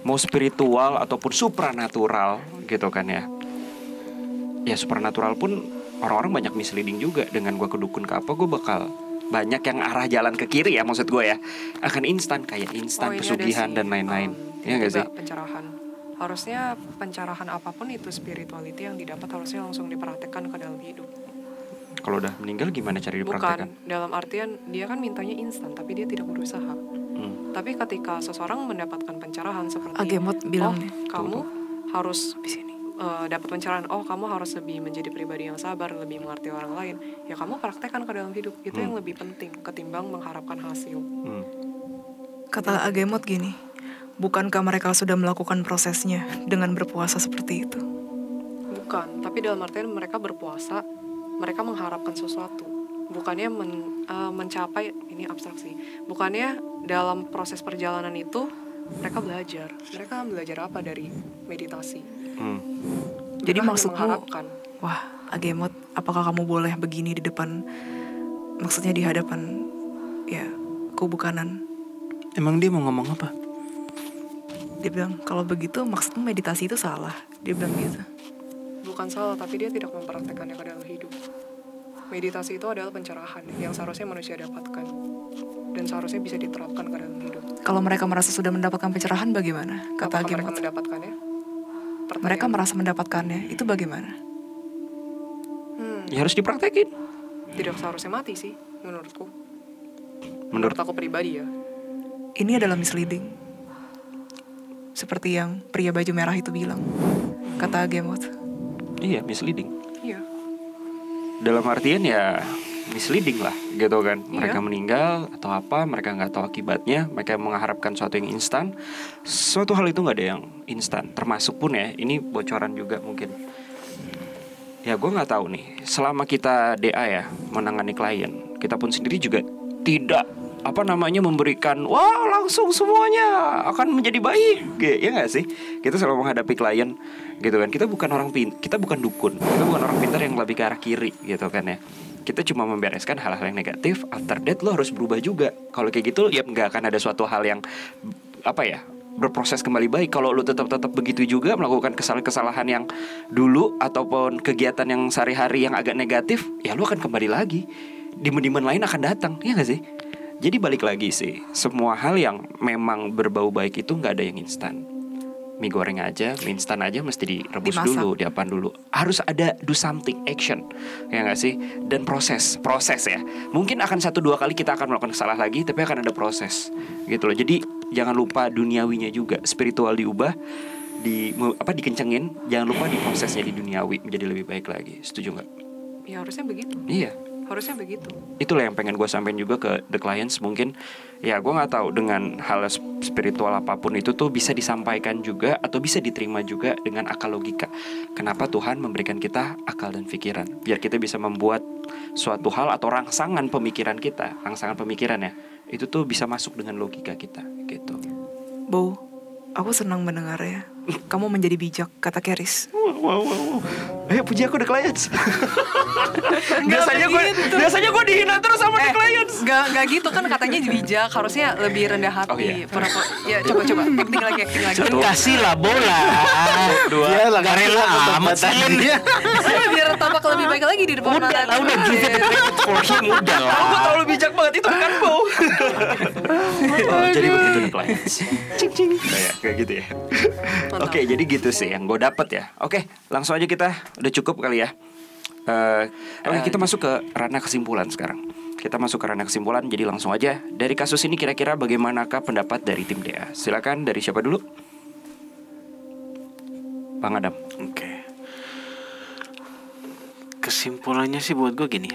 [SPEAKER 3] mau spiritual ataupun supranatural gitu kan ya supranatural pun orang-orang banyak misleading juga. Dengan gue ke dukun ke apa, gue bakal banyak yang arah jalan ke kiri ya, maksud gue ya, akan instan kayak instan pesugihan dan lain-lain. Ya nggak sih?
[SPEAKER 5] Pencerahan. Harusnya pencerahan apapun itu spirituality yang didapat harusnya langsung dipraktekkan ke dalam hidup.
[SPEAKER 3] Kalau udah meninggal gimana cari dipraktekkan?
[SPEAKER 5] Bukan, dalam artian dia kan mintanya instan tapi dia tidak berusaha. Tapi ketika seseorang mendapatkan pencerahan seperti
[SPEAKER 2] Agemot bilang
[SPEAKER 5] kamu harus dapat pencerahan, kamu harus lebih menjadi pribadi yang sabar, lebih mengerti orang lain, ya kamu praktekkan ke dalam hidup. Itu yang lebih penting ketimbang mengharapkan hasil.
[SPEAKER 2] Kata Agemot gini, bukankah mereka sudah melakukan prosesnya dengan berpuasa seperti itu?
[SPEAKER 5] Bukan, tapi dalam artian mereka berpuasa, mereka mengharapkan sesuatu. Bukannya mencapai, ini abstraksi. Bukannya dalam proses perjalanan itu mereka belajar. Mereka belajar apa dari meditasi?
[SPEAKER 2] Jadi maksudmu,
[SPEAKER 5] mengharapkan.
[SPEAKER 2] Wah, Agemot, apakah kamu boleh begini di depan, maksudnya di hadapan kubu kanan?
[SPEAKER 1] Emang dia mau ngomong apa?
[SPEAKER 2] Dia bilang, kalau begitu maksudmu meditasi itu salah. Dia bilang gitu.
[SPEAKER 5] Bukan salah, tapi dia tidak mempraktekannya ke dalam hidup. Meditasi itu adalah pencerahan yang seharusnya manusia dapatkan. Dan seharusnya bisa diterapkan ke dalam hidup.
[SPEAKER 2] Kalau mereka merasa sudah mendapatkan pencerahan bagaimana? Kata
[SPEAKER 5] Apakah mereka
[SPEAKER 2] Agemot.
[SPEAKER 5] mendapatkannya?
[SPEAKER 2] Mereka merasa mendapatkannya, itu bagaimana?
[SPEAKER 3] Ya harus dipraktekin.
[SPEAKER 5] Tidak seharusnya mati sih, menurutku.
[SPEAKER 3] Menurut
[SPEAKER 5] aku pribadi ya.
[SPEAKER 2] Ini adalah misleading. Seperti yang pria baju merah itu bilang, kata Agemot.
[SPEAKER 3] Iya, misleading.
[SPEAKER 5] Iya.
[SPEAKER 3] Dalam artian ya misleading lah gitu kan. Mereka meninggal atau apa, mereka nggak tahu akibatnya, mereka mengharapkan sesuatu yang instan. Suatu hal itu nggak ada yang instan. Termasuk pun ya, ini bocoran juga mungkin. Ya gue nggak tahu nih. Selama kita DA ya menangani klien, kita pun sendiri juga tidak memberikan langsung semuanya akan menjadi baik, ya nggak sih? Kita selalu menghadapi klien gitu kan. Kita bukan kita bukan dukun, kita bukan orang pintar yang lebih ke arah kiri gitu kan ya. Kita cuma membereskan hal-hal yang negatif. After that lo harus berubah juga. Kalau kayak gitu ya nggak akan ada suatu hal yang berproses kembali baik. Kalau lu tetap begitu juga melakukan kesalahan-kesalahan yang dulu ataupun kegiatan yang sehari-hari yang agak negatif, ya lu akan kembali lagi. Demon-demon lain akan datang, ya gak sih? Jadi balik lagi sih, semua hal yang memang berbau baik itu nggak ada yang instan. Mie goreng aja, mie instan aja mesti direbus
[SPEAKER 2] Dimasak.
[SPEAKER 3] dulu, diapaan dulu. Harus ada do something, action, ya nggak sih? Dan proses ya. Mungkin akan 1-2 kali kita akan melakukan kesalahan lagi, tapi akan ada proses, gitu loh. Jadi jangan lupa duniawinya juga, spiritual diubah, dikencengin. Jangan lupa di prosesnya di duniawi menjadi lebih baik lagi. Setuju nggak?
[SPEAKER 5] Ya harusnya begitu.
[SPEAKER 3] Iya.
[SPEAKER 5] Harusnya begitu.
[SPEAKER 3] Itulah yang pengen gue sampein juga ke the clients. Mungkin ya gue nggak tahu dengan hal spiritual apapun itu tuh bisa disampaikan juga atau bisa diterima juga dengan akal logika. Kenapa Tuhan memberikan kita akal dan pikiran, biar kita bisa membuat suatu hal atau rangsangan pemikiran ya, itu tuh bisa masuk dengan logika kita gitu.
[SPEAKER 2] Bo, aku senang mendengarnya. Kamu menjadi bijak, kata Keris.
[SPEAKER 3] Wow. Puji aku the clients.
[SPEAKER 5] Gitu.
[SPEAKER 3] biasanya gue dihina terus sama the clients.
[SPEAKER 5] Gak gitu kan, katanya bijak, harusnya lebih rendah hati.
[SPEAKER 3] Oh, iya.
[SPEAKER 5] Ya coba acting lagi.
[SPEAKER 1] Kasihlah bola.
[SPEAKER 4] Dia lah
[SPEAKER 1] Gak rela amat sih.
[SPEAKER 5] Saya biar tampak lebih baik lagi di depan mata.
[SPEAKER 1] Udah give it credit for him, udah lah.
[SPEAKER 3] Gue terlalu bijak banget itu kan Bo. Jadi begitu the clients. Cing. Kayak gitu ya.
[SPEAKER 5] Mantap.
[SPEAKER 3] Oke, jadi gitu sih yang gue dapet ya. Oke, langsung aja kita, udah cukup kali ya. Kita masuk ke ranah kesimpulan sekarang. Jadi langsung aja, dari kasus ini kira-kira bagaimanakah pendapat dari tim DA? Silakan, dari siapa dulu? Bang Adam.
[SPEAKER 4] Oke. Kesimpulannya sih buat gue gini.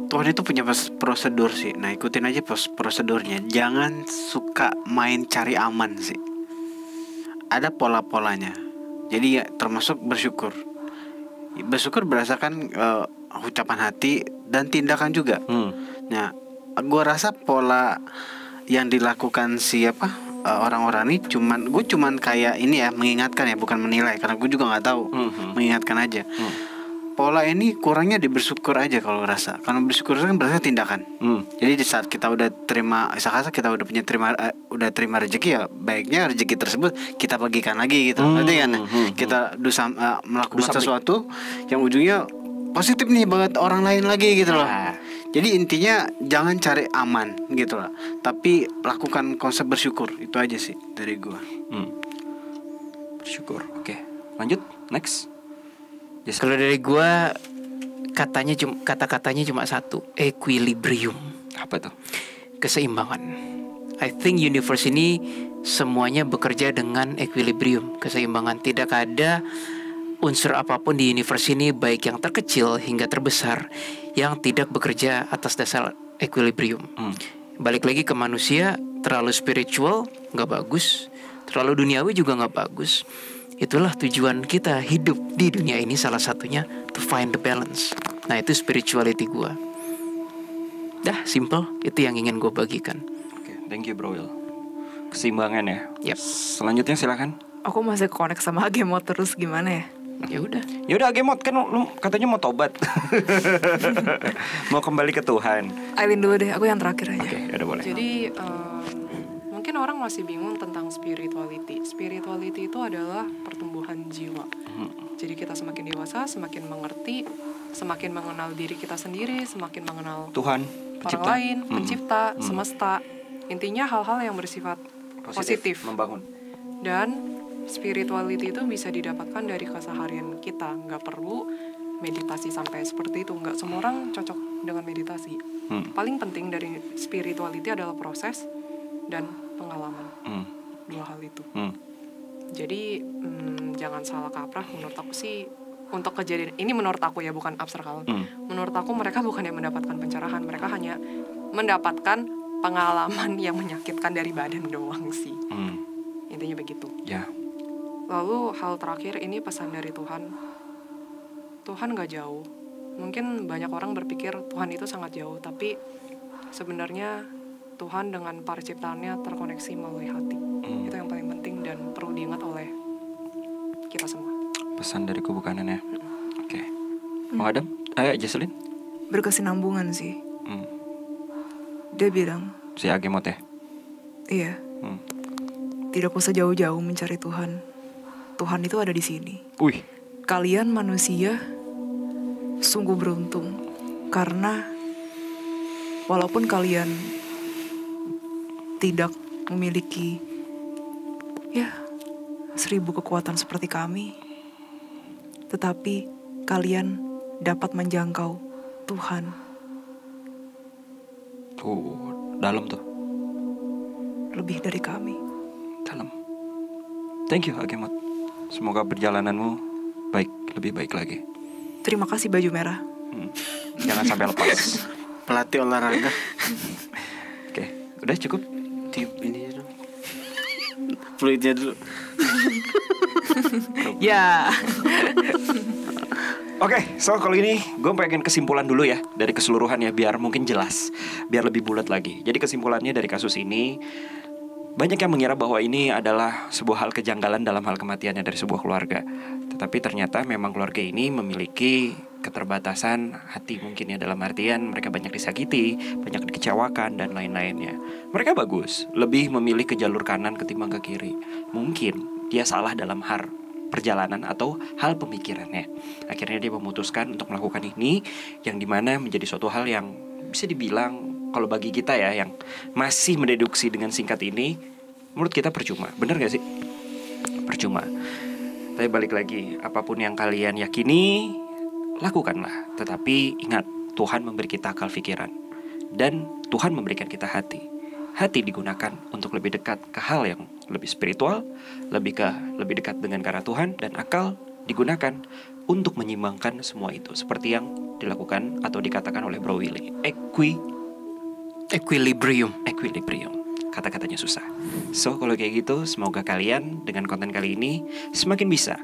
[SPEAKER 4] Tuhan itu punya prosedur sih. Nah, ikutin aja prosedurnya. Jangan suka main cari aman sih. Ada pola-polanya. Jadi ya, termasuk bersyukur. Bersyukur berdasarkan ucapan hati dan tindakan juga. Nah, gue rasa pola yang dilakukan orang-orang ini cuman kayak ini ya, mengingatkan ya, bukan menilai, karena gue juga nggak tahu. Mengingatkan aja. Pola ini kurangnya di bersyukur aja kalau rasa. Karena bersyukur kan berarti tindakan. Jadi di saat kita udah terima, misalkan kita udah terima rezeki, ya baiknya rezeki tersebut kita bagikan lagi gitu. Nanti kan kita melakukan sesuatu yang ujungnya positif nih buat orang lain lagi gitu loh. Jadi intinya jangan cari aman gitu loh, tapi lakukan konsep bersyukur. Itu aja sih dari gua.
[SPEAKER 3] Bersyukur. Oke. Lanjut, next.
[SPEAKER 1] Kalau dari gue, kata-katanya cuma satu, equilibrium.
[SPEAKER 3] Apa tuh?
[SPEAKER 1] Keseimbangan. I think universe ini semuanya bekerja dengan equilibrium, keseimbangan. Tidak ada unsur apapun di universe ini, baik yang terkecil hingga terbesar, yang tidak bekerja atas dasar equilibrium. Balik lagi ke manusia, terlalu spiritual nggak bagus, terlalu duniawi juga nggak bagus. Itulah tujuan kita hidup di dunia ini, salah satunya to find the balance. Nah, itu spirituality gue. Dah, simple. Itu yang ingin gue bagikan.
[SPEAKER 3] Oke, thank you Bro Will. Keseimbangan ya.
[SPEAKER 1] Yep.
[SPEAKER 3] Selanjutnya silakan.
[SPEAKER 2] Aku masih connect sama Agemot terus, gimana ya?
[SPEAKER 1] Ya udah.
[SPEAKER 3] Ya udah Agemot, kan lu katanya mau tobat. Mau kembali ke Tuhan.
[SPEAKER 2] Aileen dulu deh, aku yang terakhir aja.
[SPEAKER 3] Oke, ya udah boleh.
[SPEAKER 5] Jadi mungkin orang masih bingung tentang spirituality. Spirituality itu adalah pertumbuhan jiwa. Jadi kita semakin dewasa, semakin mengerti, semakin mengenal diri kita sendiri, semakin mengenal
[SPEAKER 3] Tuhan,
[SPEAKER 5] orang
[SPEAKER 3] pencipta.
[SPEAKER 5] lain, pencipta, semesta. Intinya hal-hal yang bersifat positif.
[SPEAKER 3] Membangun.
[SPEAKER 5] Dan spirituality itu bisa didapatkan dari keseharian kita. Nggak perlu meditasi sampai seperti itu. Nggak semua orang cocok dengan meditasi. Paling penting dari spirituality adalah proses dan pengalaman. Dua hal itu. Jadi jangan salah kaprah. Menurut aku sih, untuk kejadian ini, menurut aku ya, bukan abstrak. Menurut aku mereka bukan yang mendapatkan pencerahan, mereka hanya mendapatkan pengalaman yang menyakitkan dari badan doang sih. Intinya begitu.
[SPEAKER 3] Ya.
[SPEAKER 5] Lalu hal terakhir, ini pesan dari Tuhan. Tuhan gak jauh. Mungkin banyak orang berpikir Tuhan itu sangat jauh, tapi sebenarnya Tuhan dengan para ciptaannya terkoneksi melalui hati. Itu yang paling penting dan perlu diingat oleh kita semua.
[SPEAKER 3] Pesan dari kubukanan ya. Oke. Bang Adam, ayo Jesselyn.
[SPEAKER 2] Berkesinambungan sih. Dia bilang,
[SPEAKER 3] Si Agemot ya.
[SPEAKER 2] iya, tidak usah jauh-jauh mencari Tuhan. Tuhan itu ada di sini.
[SPEAKER 3] Wih.
[SPEAKER 2] Kalian manusia sungguh beruntung karena walaupun kalian tidak memiliki 1000 kekuatan seperti kami, tetapi kalian dapat menjangkau Tuhan.
[SPEAKER 3] Dalam tuh.
[SPEAKER 2] Lebih dari kami.
[SPEAKER 3] Dalam. Thank you Agemot. Semoga perjalananmu lebih baik lagi.
[SPEAKER 2] Terima kasih baju merah.
[SPEAKER 3] Jangan sampai lepas.
[SPEAKER 4] Pelatih olahraga.
[SPEAKER 3] Oke, udah cukup.
[SPEAKER 4] Tiup ini dong. Fluidnya dulu.
[SPEAKER 2] Ya.
[SPEAKER 3] Oke, so kalau ini gue pengen kesimpulan dulu ya dari keseluruhan ya, biar mungkin jelas, biar lebih bulat lagi. Jadi kesimpulannya dari kasus ini, banyak yang mengira bahwa ini adalah sebuah hal kejanggalan dalam hal kematiannya dari sebuah keluarga. Tetapi ternyata memang keluarga ini memiliki keterbatasan hati mungkin ya, dalam artian mereka banyak disakiti, banyak dikecewakan dan lain-lainnya. Mereka bagus, lebih memilih ke jalur kanan ketimbang ke kiri. Mungkin dia salah dalam hal perjalanan atau hal pemikirannya. Akhirnya dia memutuskan untuk melakukan ini, yang dimana menjadi suatu hal yang bisa dibilang kalau bagi kita ya yang masih mendeduksi dengan singkat ini, menurut kita percuma. Bener gak sih? Percuma. Tapi balik lagi, apapun yang kalian yakini, lakukanlah. Tetapi ingat, Tuhan memberi kita akal pikiran, dan Tuhan memberikan kita hati. Hati digunakan untuk lebih dekat ke hal yang lebih spiritual, lebih dekat dengan karena Tuhan, dan akal digunakan untuk menyimbangkan semua itu, seperti yang dilakukan atau dikatakan oleh Bro Willy.
[SPEAKER 1] Equilibrium.
[SPEAKER 3] Kata-katanya susah. So kalau kayak gitu, semoga kalian dengan konten kali ini semakin bisa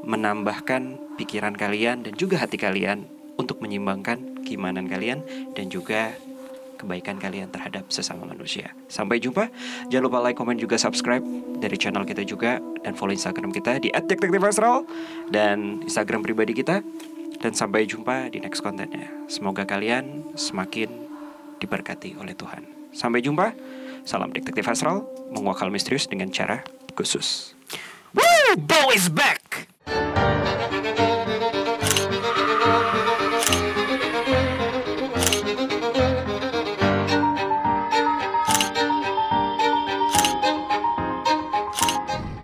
[SPEAKER 3] menambahkan pikiran kalian dan juga hati kalian untuk menyimbangkan keimanan kalian dan juga kebaikan kalian terhadap sesama manusia. Sampai jumpa. Jangan lupa like, komen, juga subscribe dari channel kita juga, dan follow Instagram kita di @detektifastral dan Instagram pribadi kita. Dan sampai jumpa di next kontennya. Semoga kalian semakin diberkati oleh Tuhan. Sampai jumpa. Salam Detektif Astral, menguak hal misterius dengan cara khusus.
[SPEAKER 1] Woo! Bo is back!